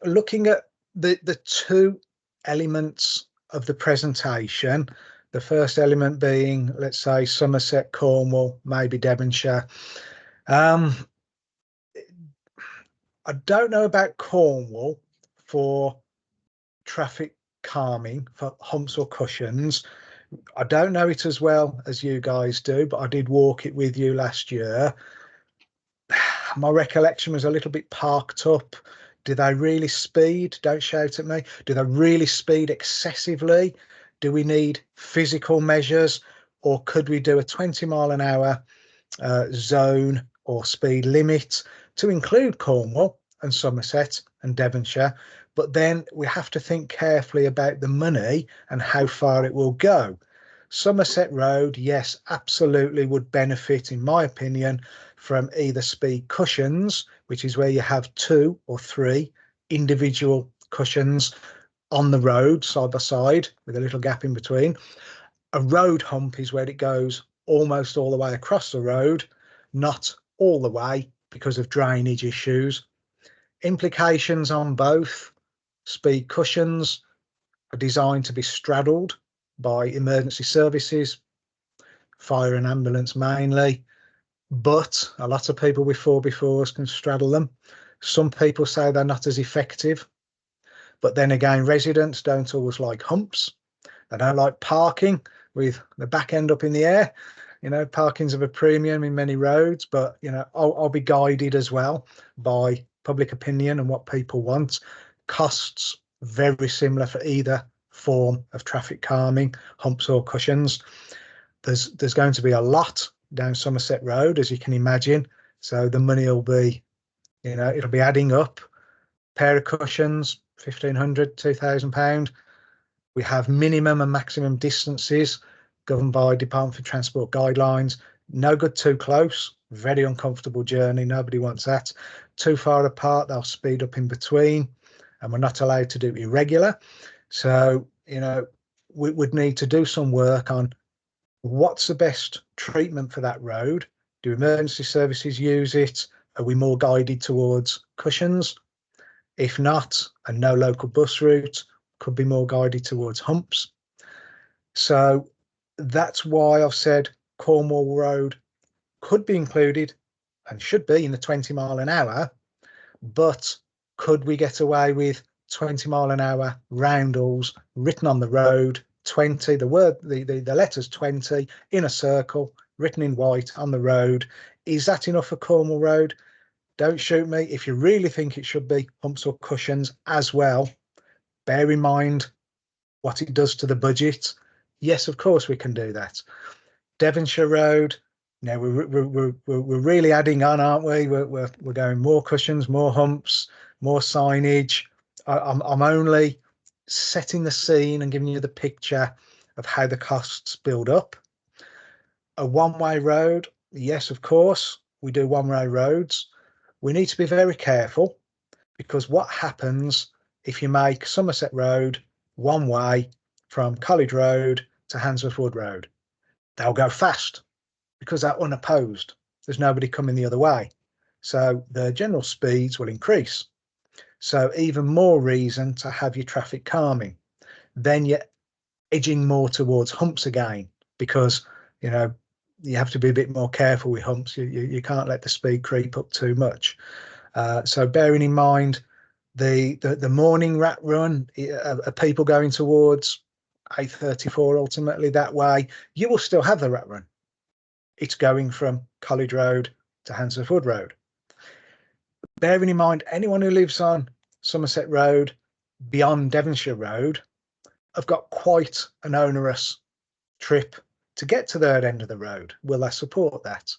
Looking at the two elements of the presentation, the first element being, let's say, Somerset, Cornwall, maybe Devonshire. I don't know about Cornwall for traffic calming, for humps or cushions. I don't know it as well as you guys do, but I did walk it with you last year. My recollection was a little bit parked up. Do they really speed? Don't shout at me. Do they really speed excessively? Do we need physical measures, or could we do a 20 mile an hour zone or speed limit to include Cornwall and Somerset and Devonshire? But then we have to think carefully about the money and how far it will go. Somerset Road, yes, absolutely would benefit, in my opinion, from either speed cushions, which is where you have 2 or 3 individual cushions on the road side by side with a little gap in between. A road hump is where it goes almost all the way across the road, not all the way because of drainage issues. Implications on both. Speed cushions are designed to be straddled by emergency services, fire and ambulance mainly, but a lot of people with 4x4s can straddle them. Some people say they're not as effective, but then again, residents don't always like humps. They don't like parking with the back end up in the air. You know, parking's of a premium in many roads, but you know, I'll be guided as well by public opinion and what people want. Costs very similar for either form of traffic calming, humps or cushions. There's going to be a lot down Somerset Road, as you can imagine. So the money will be, you know, it'll be adding up. Pair of cushions, £1,500, £2,000. We have minimum and maximum distances governed by Department for Transport guidelines. No good too close, very uncomfortable journey. Nobody wants that. Too far apart, they'll speed up in between, and we're not allowed to do irregular. So, you know, we would need to do some work on what's the best treatment for that road. Do emergency services use it? Are we more guided towards cushions? If not, and no local bus route, could be more guided towards humps. So that's why I've said Cornwall Road could be included and should be in the 20 mile an hour, but could we get away with 20 mile an hour roundels written on the road, 20, the letters 20 in a circle written in white on the road? Is that enough for Cornwall Road? Don't shoot me. If you really think it should be humps or cushions as well, bear in mind what it does to the budget. Yes, of course we can do that. Devonshire Road, now we're really adding on, aren't we? We're going more cushions, more humps, more signage. I'm only setting the scene and giving you the picture of how the costs build up. A one-way road, yes, of course, we do one-way roads. We need to be very careful, because what happens if you make Somerset Road one way from College Road to Handsworth Wood Road. They'll go fast because they're unopposed. There's nobody coming the other way. So the general speeds will increase. So even more reason to have your traffic calming. Then you're edging more towards humps again, because, you know, you have to be a bit more careful with humps. You can't let the speed creep up too much. So bearing in mind the morning rat run, people going towards A34 ultimately that way, you will still have the rat run. It's going from College Road to Handsworth Wood Road. Bearing in mind, anyone who lives on Somerset Road beyond Devonshire Road have got quite an onerous trip to get to their end of the road. Will they support that?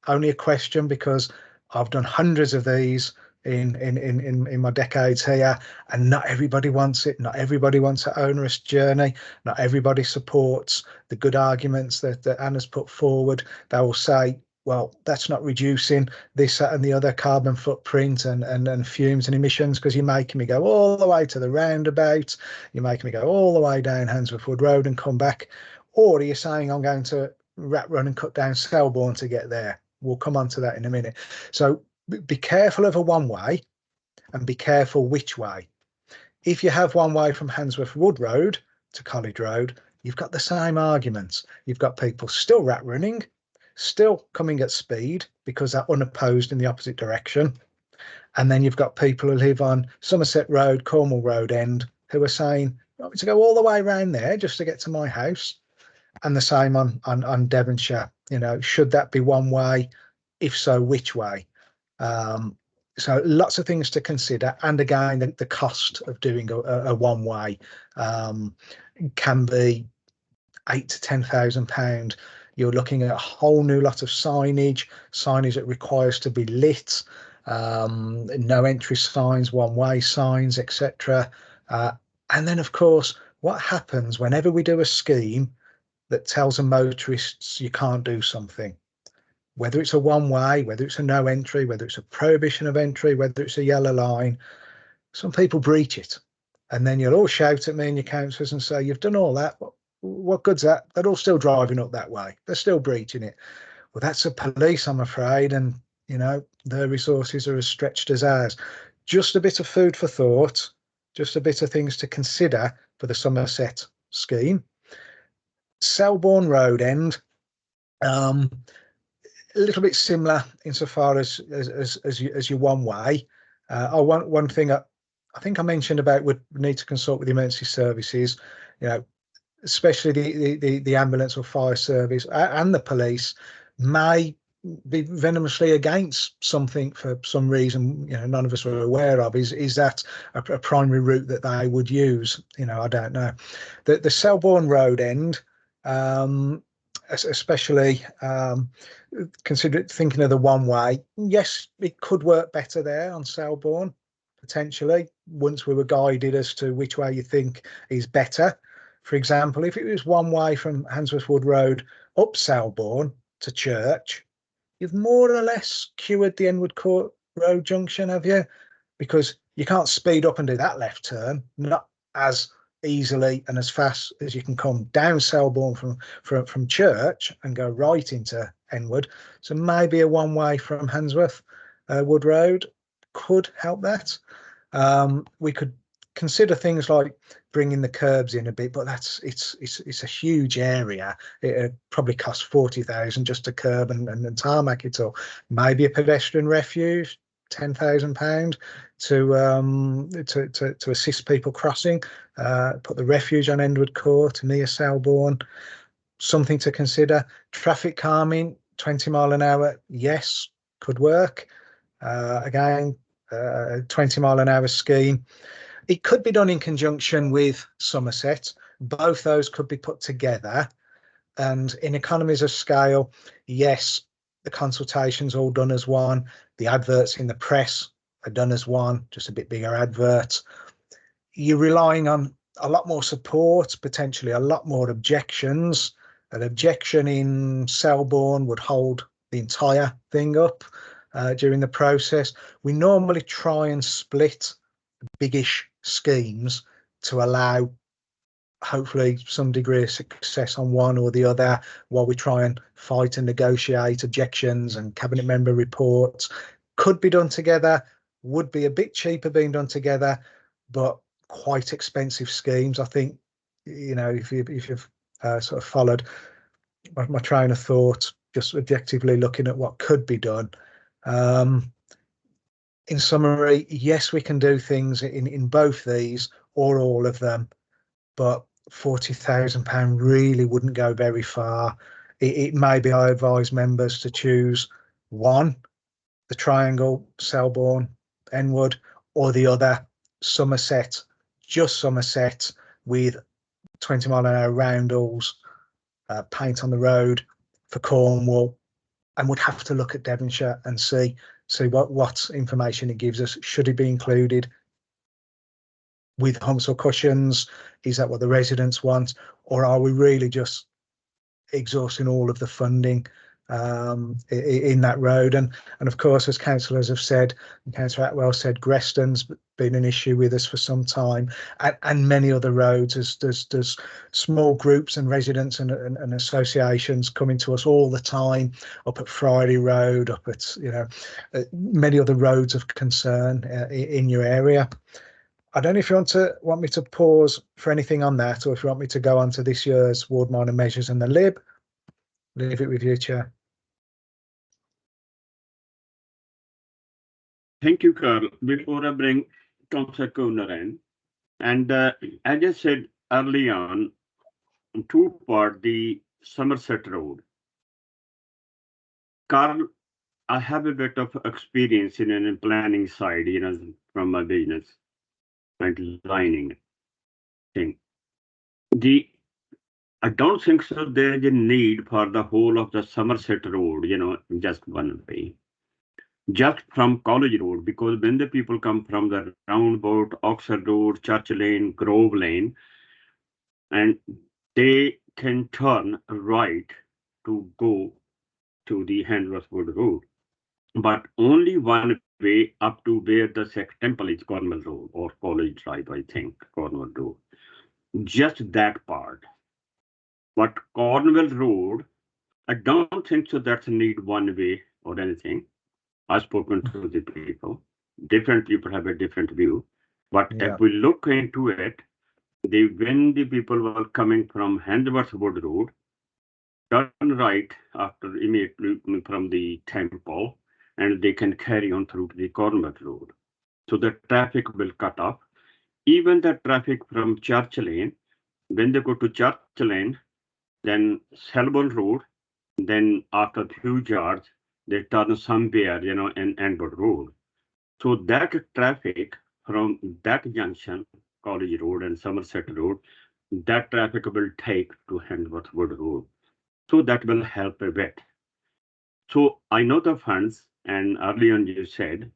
Only a question, because I've done hundreds of these in my decades here, and not everybody wants it. Not everybody wants an onerous journey. Not everybody supports the good arguments that Anna's put forward. They will say, well, that's not reducing this, that, and the other carbon footprint and fumes and emissions, because you're making me go all the way to the roundabout. You're making me go all the way down Handsworth Wood Road and come back. Or are you saying I'm going to rat run and cut down Selborne to get there? We'll come on to that in a minute. So be careful of a one way, and be careful which way. If you have one way from Handsworth Wood Road to College Road, you've got the same arguments. You've got people still rat running, still coming at speed because they're unopposed in the opposite direction. And then you've got people who live on Somerset Road, Cornwall Road end, who are saying, I want to go all the way around there just to get to my house. And the same on Devonshire. You know, should that be one way? If so, which way? So lots of things to consider. And again, the cost of doing a one way can be £8,000 to £10,000. You're looking at a whole new lot of signage that requires to be lit, no entry signs, one way signs, etc. And then, of course, what happens whenever we do a scheme that tells a motorists you can't do something, whether it's a one way, whether it's a no entry, whether it's a prohibition of entry, whether it's a yellow line, some people breach it. And then you'll all shout at me and your councillors and say, you've done all that. What good's that? They're all still driving up that way. They're still breaching it. Well, that's the police, I'm afraid. And, you know, their resources are as stretched as ours. Just a bit of food for thought, just a bit of things to consider for the Somerset scheme. Selborne Road end, a little bit similar insofar as your one way. One thing I think I mentioned about would need to consult with the emergency services, you know, especially the ambulance or fire service and the police may be venomously against something for some reason, you know, none of us are aware of. Is that a primary route that they would use? You know, I don't know. The Selborne Road end, especially thinking of the one way, yes, it could work better there on Selborne, potentially, once we were guided as to which way you think is better. For example, if it was one way from Handsworth Wood Road up Selborne to Church, you've more or less cured the Enwood Court Road junction, have you? Because you can't speed up and do that left turn, not as easily and as fast as you can come down Selborne from Church and go right into Enwood. So maybe a one way from Handsworth Wood Road could help that. We could consider things like bringing the curbs in a bit, but it's a huge area. It probably costs 40,000 just to curb and tarmac it all. Maybe a pedestrian refuge, £10,000 to assist people crossing. Put the refuge on Enwood Court near Selborne. Something to consider. Traffic calming, 20 mile an hour, yes, could work. Again, 20 mile an hour scheme. It could be done in conjunction with Somerset. Both those could be put together. And in economies of scale, yes, the consultation's all done as one. The adverts in the press are done as one, just a bit bigger adverts. You're relying on a lot more support, potentially a lot more objections. An objection in Selborne would hold the entire thing up during the process. We normally try and split biggish schemes to allow hopefully some degree of success on one or the other while we try and fight and negotiate objections and cabinet member reports. Could be done together, would be a bit cheaper being done together, but quite expensive schemes. I think, you know, if you've sort of followed my train of thought, just objectively looking at what could be done. In summary, yes, we can do things in both these or all of them, but £40,000 really wouldn't go very far. It maybe I advise members to choose one, the Triangle, Selborne, Enwood, or the other, Somerset, just Somerset, with 20-mile-an-hour roundels, paint on the road for Cornwall, and would have to look at Devonshire and see what information it gives us. Should it be included with humps or cushions? Is that what the residents want, or are we really just exhausting all of the funding in that road? And of course, as councillors have said, and Councillor Atwell said, Greston's been an issue with us for some time, and many other roads. There's small groups and residents and associations coming to us all the time, up at Friday Road, up at, you know, many other roads of concern in your area. I don't know if you want me to pause for anything on that, or if you want me to go on to this year's ward minor measures and the lib. Leave it with you, Chair. Thank you, Carl. Before I bring Councillor Cooner in, and as I said early on, two part the Somerset Road. Carl, I have a bit of experience in a planning side, you know, from my business and lining thing. I don't think so there is a need for the whole of the Somerset Road, you know, just one way. Just from College Road, because when the people come from the roundabout, Oxford Road, Church Lane, Grove Lane, and they can turn right to go to the Handsworth Wood Road, but only one way up to where the temple is, Cornwall Road or College Drive, I think, Cornwall Road. Just that part. But Cornwall Road, I don't think so that's need one way or anything. I've spoken to the people. Different people have a different view. But if we look into it, when the people were coming from Handsworth Wood Road, turn right after immediately from the temple, and they can carry on through the Cornwall Road. So the traffic will cut off. Even the traffic from Church Lane, when they go to Church Lane, then Selborne Road, then after a few yards, they turn somewhere, you know, in Enwood Road. So that traffic from that junction, College Road and Somerset Road, that traffic will take to Handsworth Wood Road. So that will help a bit. So I know the funds, and early on you said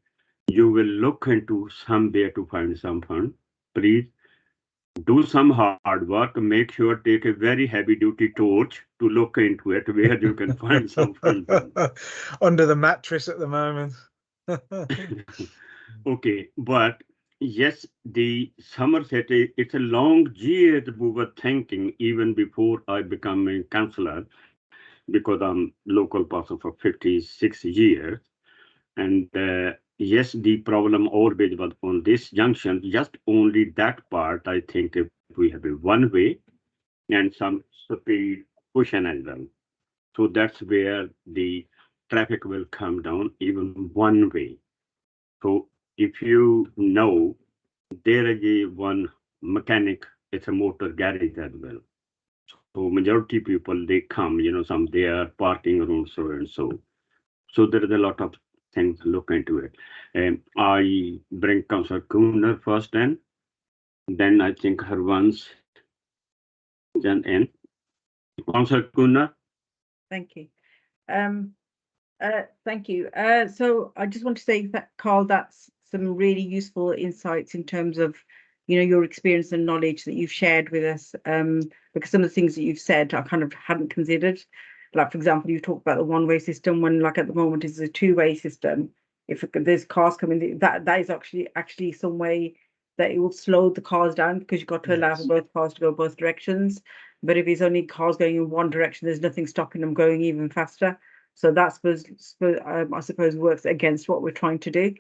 you will look into somewhere to find some fund. Please do some hard work, make sure take a very heavy duty torch to look into it where you can find some fund. Under the mattress at the moment. Okay, but yes, the Somerset, it's a long year we were thinking even before I become a councillor, because I'm local person for 56 years. And yes, the problem always was on this junction, just only that part. I think if we have a one way and some speed cushion as well. So that's where the traffic will come down even one way. So if you know, there is a one mechanic, it's a motor garage as well. So majority people, they come, you know, some they are parking around so and so. So there is a lot of things to look into it. I bring Councillor Cooner first, and then I think her once then in. Councillor Cooner. Thank you. Thank you. So I just want to say that, Carl, that's some really useful insights in terms of, you know, your experience and knowledge that you've shared with us. Because some of the things that you've said I kind of hadn't considered. Like, for example, you talked about the one-way system when, like, at the moment is a two-way system. If there's cars coming, that is actually some way that it will slow the cars down, because you've got to allow for both cars to go both directions. But if it's only cars going in one direction, there's nothing stopping them going even faster. So that I suppose works against what we're trying to do.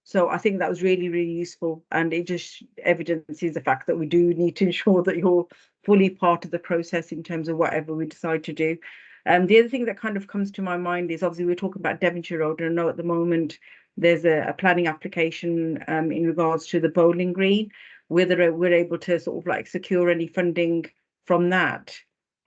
So I think that was really, really useful, and it just evidences the fact that we do need to ensure that you're fully part of the process in terms of whatever we decide to do. The other thing that kind of comes to my mind is, obviously we're talking about Devonshire Road, and I know at the moment there's a planning application in regards to the bowling green, whether we're able to sort of like secure any funding from that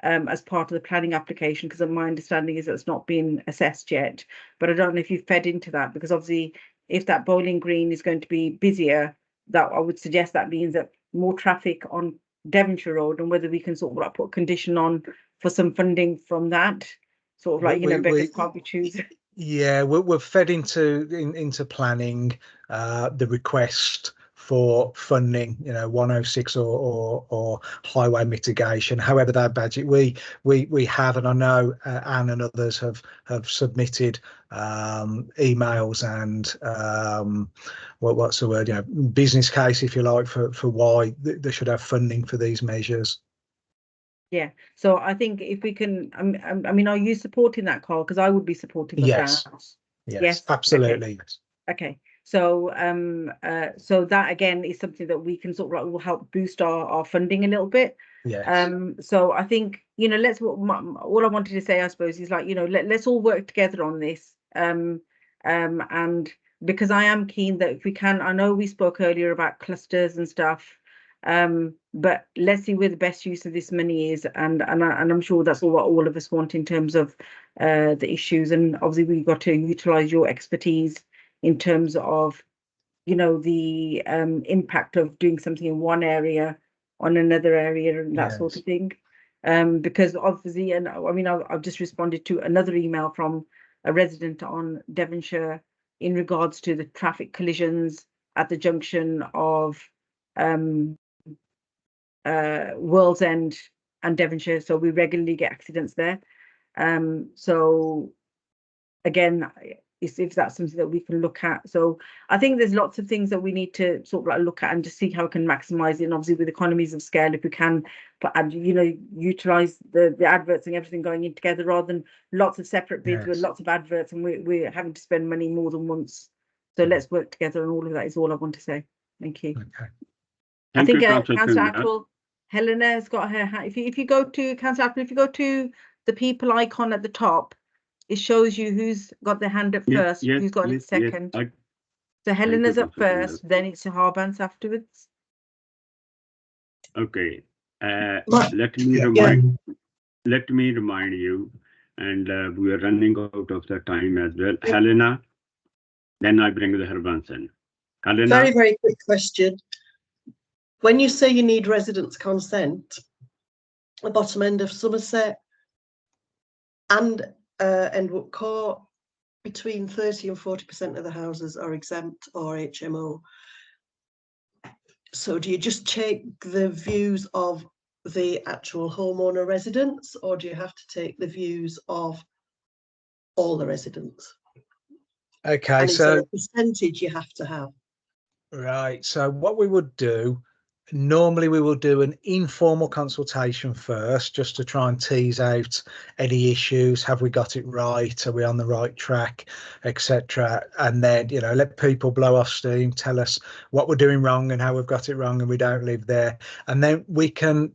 as part of the planning application, because my understanding is that's not been assessed yet. But I don't know if you've fed into that, because obviously if that bowling green is going to be busier, that I would suggest that means that more traffic on Devonshire Road, and whether we can sort of like put a condition on for some funding from that, sort of like, you know, beggars can't be choosers. Yeah, we're fed into planning the request for funding, you know, 106 or highway mitigation, however that budget we have, and I know Anne and others have submitted emails and what's the word, you know, business case, if you like, for why they should have funding for these measures. Yeah, so I think if we can, I mean, are you supporting that, Carl? Because I would be supportive of that. Yes, absolutely. Okay. Okay. So so that again is something that we can sort of like will help boost our funding a little bit. Yes. So I think, you know, all I wanted to say, I suppose, is like, you know, let's all work together on this. And because I am keen that if we can, I know we spoke earlier about clusters and stuff. But let's see where the best use of this money is, and I'm sure that's what all of us want in terms of the issues. And obviously we've got to utilize your expertise in terms of, you know, the impact of doing something in one area on another area and that sort of thing. Because obviously, and I mean, I've just responded to another email from a resident on Devonshire in regards to the traffic collisions at the junction of World's End and Devonshire, so we regularly get accidents there. So again, if that's something that we can look at. So I think there's lots of things that we need to sort of like look at and just see how we can maximize it. And obviously with economies of scale, if we can, but you know, utilize the adverts and everything going in together rather than lots of separate bids with lots of adverts, and we're having to spend money more than once. So let's work together, and all of that is all I want to say. Thank you. Okay. I think Councillor Councillor Atwell, Helena has got her hand. If you go to Councillor Atwell, if you go to the people icon at the top, it shows you who's got their hand up first, who's got it second. So Helena's up first, then it's Harbans afterwards. Okay. Let me remind you, and we are running out of the time as well. Helena, then I bring the Harbans in. Helena. Very, very quick question. When you say you need residents' consent, the bottom end of Somerset and Endwood Court, between 30 and 40% of the houses are exempt or HMO. So do you just take the views of the actual homeowner residents, or do you have to take the views of all the residents? Okay, and so a percentage you have to have. Right, so what we would do, normally we will do an informal consultation first, just to try and tease out any issues. Have we got it right? Are we on the right track, etc.? And then, you know, let people blow off steam, tell us what we're doing wrong and how we've got it wrong, and we don't live there. And then we can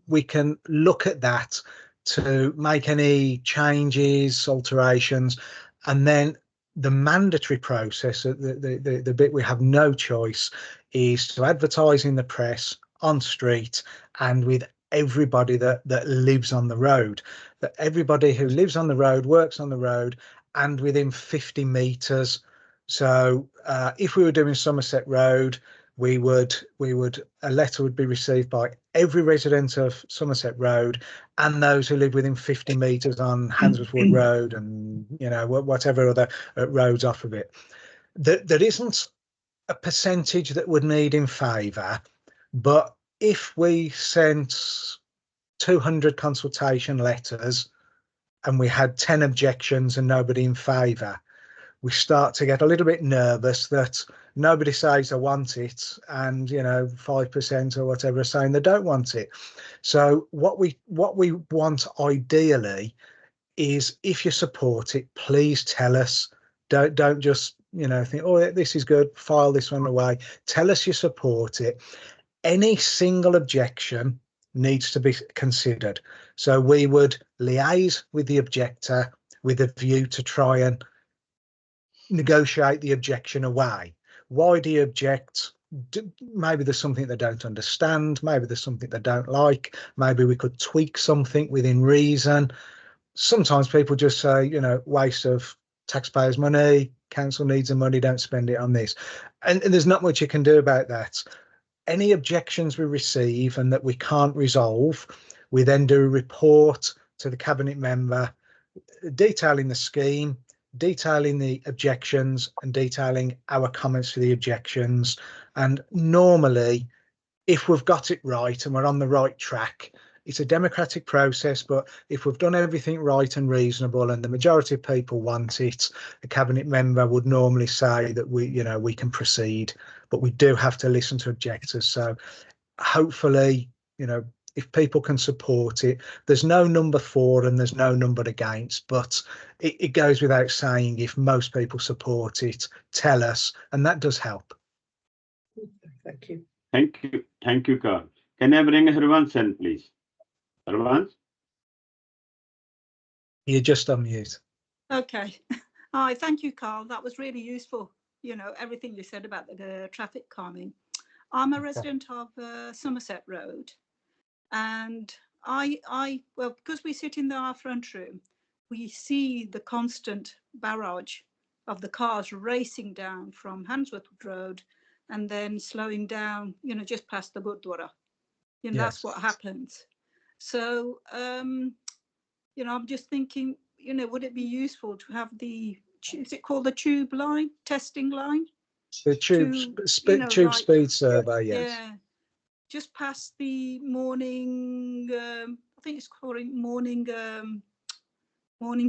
look at that to make any changes, alterations, and then the mandatory process, the bit we have no choice, is to advertise in the press, on street, and with everybody that lives on the road. That everybody who lives on the road, works on the road, and within 50 metres. So if we were doing Somerset Road, a letter would be received by every resident of Somerset Road and those who live within 50 metres on Handsworth Wood Road and, you know, whatever other roads off of it. There isn't a percentage that would need in favour, but if we sent 200 consultation letters and we had 10 objections and nobody in favour, we start to get a little bit nervous that nobody says they want it, and 5% or whatever are saying they don't want it. So what we want ideally is, if you support it, please tell us. Don't just think, oh, this is good, file this one away. Tell us you support it. Any single objection needs to be considered. So we would liaise with the objector with a view to try and negotiate the objection away. Why do you object? Maybe there's something they don't understand, maybe there's something they don't like, maybe we could tweak something within reason. Sometimes people just say, waste of taxpayers' money, council needs the money, don't spend it on this. And there's not much you can do about that. Any objections we receive and that we can't resolve, we then do a report to the cabinet member detailing the scheme, detailing the objections, and detailing our comments to the objections. And normally, if we've got it right and we're on the right track, it's a democratic process, but if we've done everything right and reasonable and the majority of people want it, the cabinet member would normally say that we can proceed, but we do have to listen to objectors. So hopefully, if people can support it, there's no number for and there's no number against, but it goes without saying, if most people support it, tell us, and that does help. Thank you. Thank you, Carl. Can I bring Harvansh in, please? Harvansh? You're just on mute. Okay. Hi, thank you, Carl. That was really useful. Everything you said about the traffic calming. I'm a resident of Somerset Road, and well, because we sit in our front room, we see the constant barrage of the cars racing down from Handsworth Road and then slowing down, just past the Gurdwara. Yes. That's what happens. So, I'm just thinking, would it be useful to have is it called the tube line, testing line? The tube speed survey, yes. Yeah, just past the morning, I think it's called morning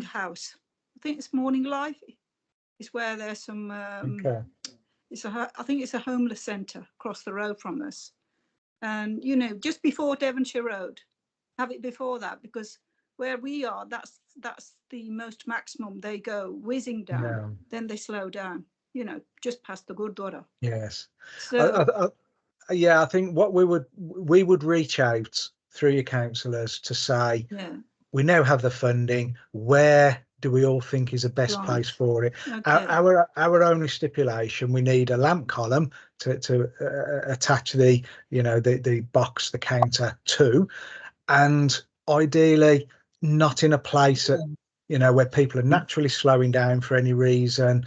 house. I think it's Morning Life. It's where there's some, Okay. I think it's a homeless centre across the road from us. And, just before Devonshire Road, have it before that, because where we are, that's the most maximum. They go whizzing down, then they slow down, just past the Gurdwara. Yes. So I think what we would reach out through your councillors to say, we now have the funding, where do we all think is the best place for it? Okay. Our only stipulation, we need a lamp column to attach the the box, the counter to, and ideally not in a place that where people are naturally slowing down for any reason,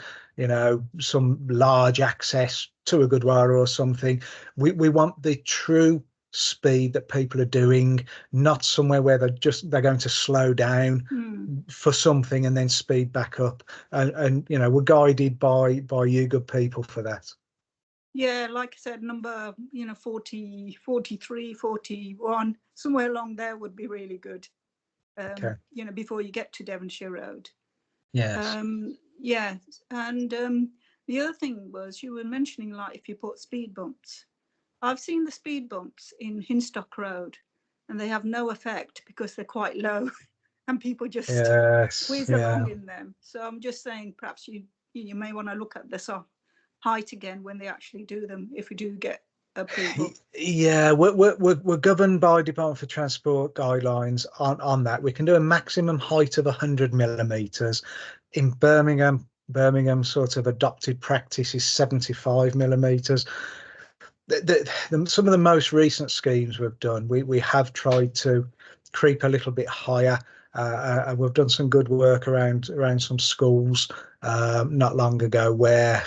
some large access to a Gurdwara or something. We want the true speed that people are doing, not somewhere where they're going to slow down for something and then speed back up. And we're guided by you good people for that. Yeah, like I said, number 40, 43, 41, somewhere along there would be really good. Okay. Before you get to Devonshire Road. Yes. Yeah, and the other thing was, you were mentioning, like, if you put speed bumps. I've seen the speed bumps in Hinstock Road, and they have no effect because they're quite low, and people just whiz along in them. So I'm just saying, perhaps you may want to look at this height again when they actually do them, if we do get approval. Yeah, we're governed by Department for Transport guidelines on that. We can do a maximum height of 100 millimetres. In Birmingham sort of adopted practice is 75 millimetres. Some of the most recent schemes we've done, we have tried to creep a little bit higher, and we've done some good work around some schools not long ago where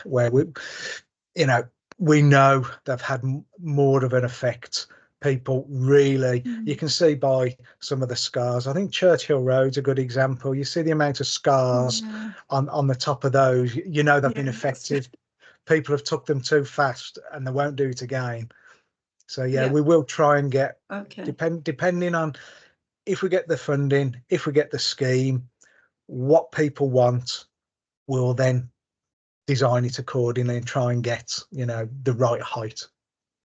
we know they've had more of an effect. People really, you can see by some of the scars. I think Churchill Road's a good example. You see the amount of scars on the top of those. They've been effective. People have took them too fast and they won't do it again. So we will try and get, depending on if we get the funding, if we get the scheme, what people want, we'll then design it accordingly and try and get, you know, the right height.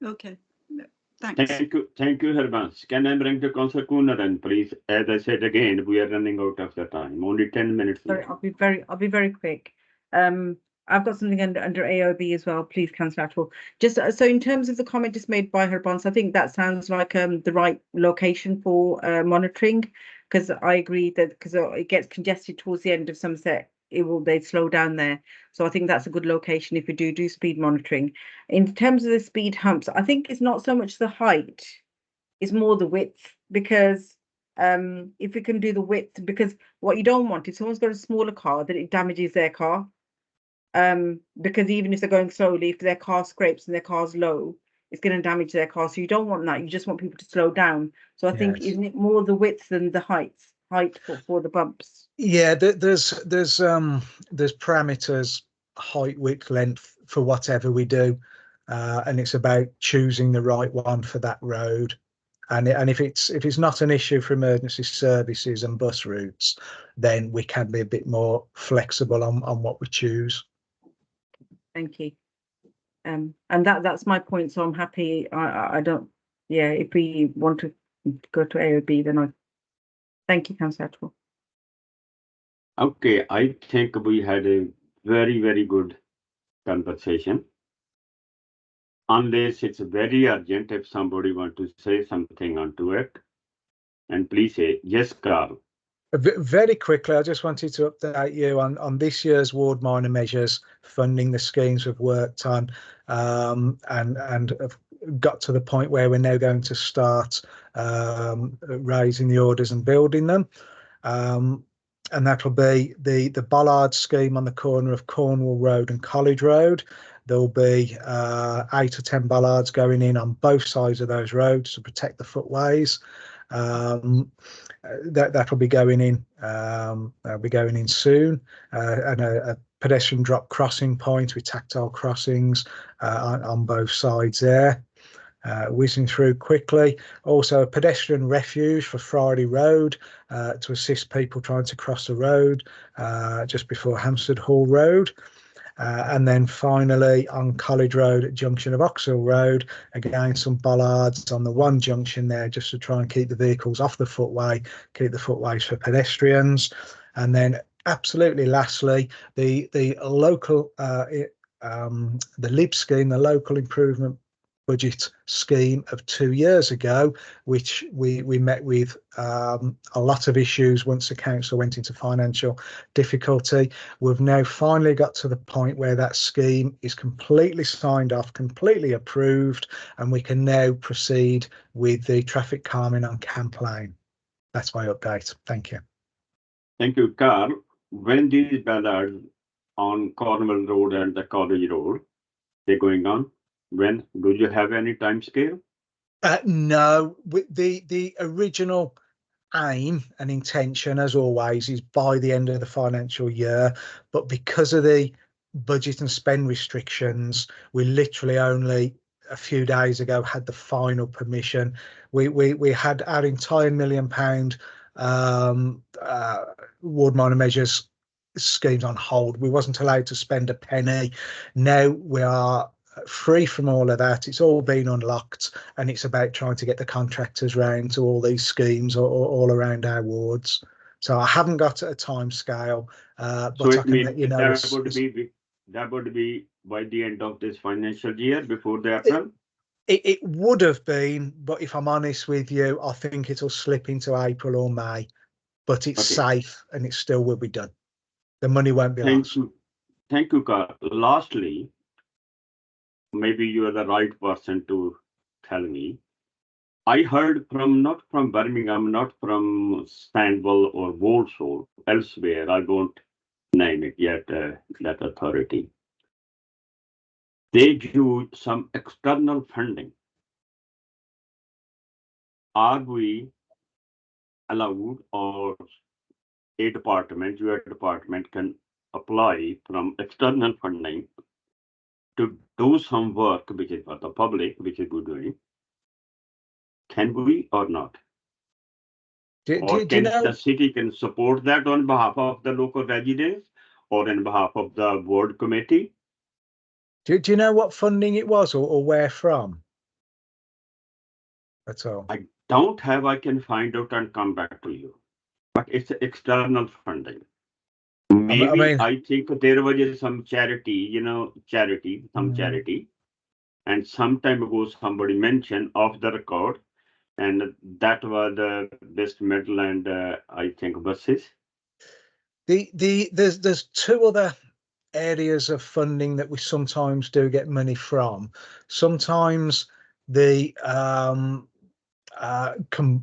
Okay, no, thanks. Thank you, Harbans. Can I bring the Councillor Coonaran, please? As I said again, we are running out of the time. Only 10 minutes Sorry, left. I'll be very quick. I've got something under AOB as well, please, Councillor Atwell. Just so in terms of the comment just made by Harbans, I think that sounds like the right location for monitoring, because I agree that because it gets congested towards the end of Somerset, they slow down there. So I think that's a good location if we do speed monitoring. In terms of the speed humps, I think it's not so much the height, it's more the width, because if we can do the width, because what you don't want, if someone's got a smaller car, that it damages their car. Because even if they're going slowly, if their car scrapes and their car's low, it's going to damage their car. So you don't want that. You just want people to slow down. So I think, isn't it more the width than the height for the bumps? Yeah, there's parameters, height, width, length for whatever we do, and it's about choosing the right one for that road. And if it's not an issue for emergency services and bus routes, then we can be a bit more flexible on what we choose. Thank you. And that's my point. So I'm happy. I don't. Yeah, if we want to go to AOB, then thank you, Councillor Atwell. Okay, I think we had a very, very good conversation. Unless it's very urgent, if somebody want to say something onto it, and please say yes, Carl. Very quickly, I just wanted to update you on this year's ward minor measures funding, the schemes we've worked on, and have got to the point where we're now going to start raising the orders and building them. And that'll be the bollard scheme on the corner of Cornwall Road and College Road. There'll be 8 or 10 bollards going in on both sides of those roads to protect the footways. That'll be going in. That'll be going in soon, and a pedestrian drop crossing point with tactile crossings on both sides there. Whizzing through quickly. Also a pedestrian refuge for Friday Road to assist people trying to cross the road just before Hampstead Hall Road. And then finally on College Road at junction of Oxhill Road, again some bollards on the one junction there just to try and keep the vehicles off the footway, keep the footways for pedestrians. And then absolutely lastly, the local the LIB scheme, the local improvement budget scheme of 2 years ago, which we met with a lot of issues once the council went into financial difficulty. We've now finally got to the point where that scheme is completely signed off, completely approved, and we can now proceed with the traffic calming on Camp Lane. That's my update. Thank you. Thank you, Carl. When these bollards on Cornwall Road and the College Road, they're going on? When? Do you have any time scale? No, the original aim and intention, as always, is by the end of the financial year. But because of the budget and spend restrictions, we literally only a few days ago had the final permission. We had our entire £1 million ward minor measures schemes on hold. We wasn't allowed to spend a penny. Now we are free from all of that. It's all been unlocked, and it's about trying to get the contractors round to all these schemes all around our wards. So I haven't got a time scale, but So I can let you know. That would be by the end of this financial year, before the April? It would have been, but if I'm honest with you, I think it'll slip into April or May. But it's safe, and it still will be done. The money won't be lost. Thank you, Carl. Lastly, maybe you are the right person to tell me. I heard from, not from Birmingham, not from Sandwell or Walsall, elsewhere, I won't name it yet, that authority. They use some external funding. Are we allowed, or your department can apply from external funding to do some work which is for the public, which is we're doing? Can we or not? Or can the city can support that on behalf of the local residents, or in behalf of the board committee. Do you know what funding it was or where from? That's all. I don't have, I can find out and come back to you. But it's external funding. Maybe I think there was some charity, charity. And some time ago, somebody mentioned off the record, and that was the best medal and I think buses. There's two other areas of funding that we sometimes do get money from. Sometimes the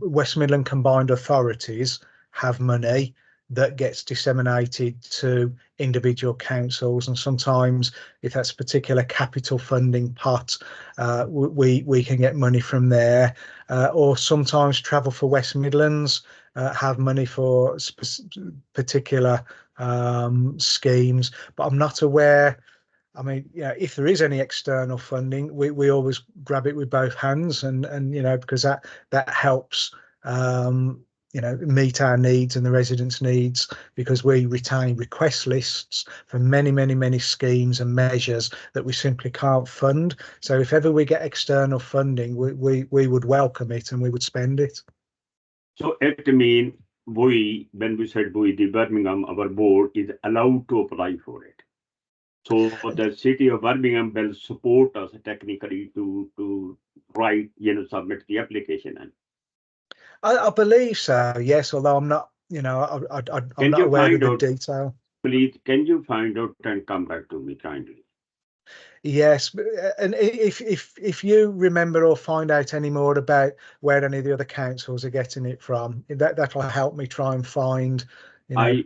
West Midland Combined Authorities have money that gets disseminated to individual councils, and sometimes if that's a particular capital funding pot, we can get money from there, or sometimes Travel for West Midlands have money for particular schemes, but I'm not aware. I mean, if there is any external funding, we always grab it with both hands, and because that helps meet our needs and the residents' needs, because we retain request lists for many schemes and measures that we simply can't fund. So if ever we get external funding, we would welcome it and we would spend it. So it means when we said the Birmingham, our board is allowed to apply for it. So the city of Birmingham will support us technically to write, submit the application. I believe so, yes, although I'm not, I'm not aware of the detail. Please, can you find out and come back to me kindly? Yes, and if you remember or find out any more about where any of the other councils are getting it from, that'll help me try and find. I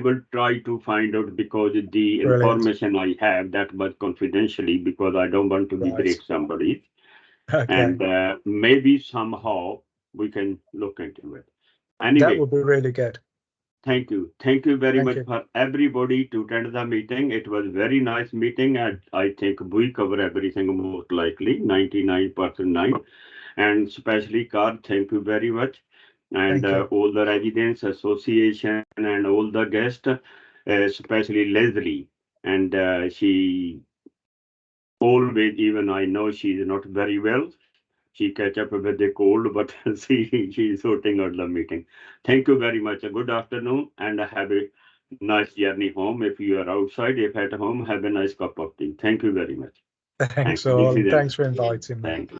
will try to find out, because the information I have that was confidentially, because I don't want to break somebody. Okay. And maybe somehow we can look into it. Anyway, that would be really good. Thank you. Thank you very much for everybody to attend the meeting. It was very nice meeting, and I think we cover everything most likely, 99%. And especially Carl, thank you very much. And all the residents association and all the guests, especially Leslie. And she always, even I know she's not very well. She catch up with the cold, but she's sorting out the meeting. Thank you very much. A good afternoon, and have a nice journey home. If you are outside, if at home, have a nice cup of tea. Thank you very much. Thanks all. Thanks for inviting me. Thank you.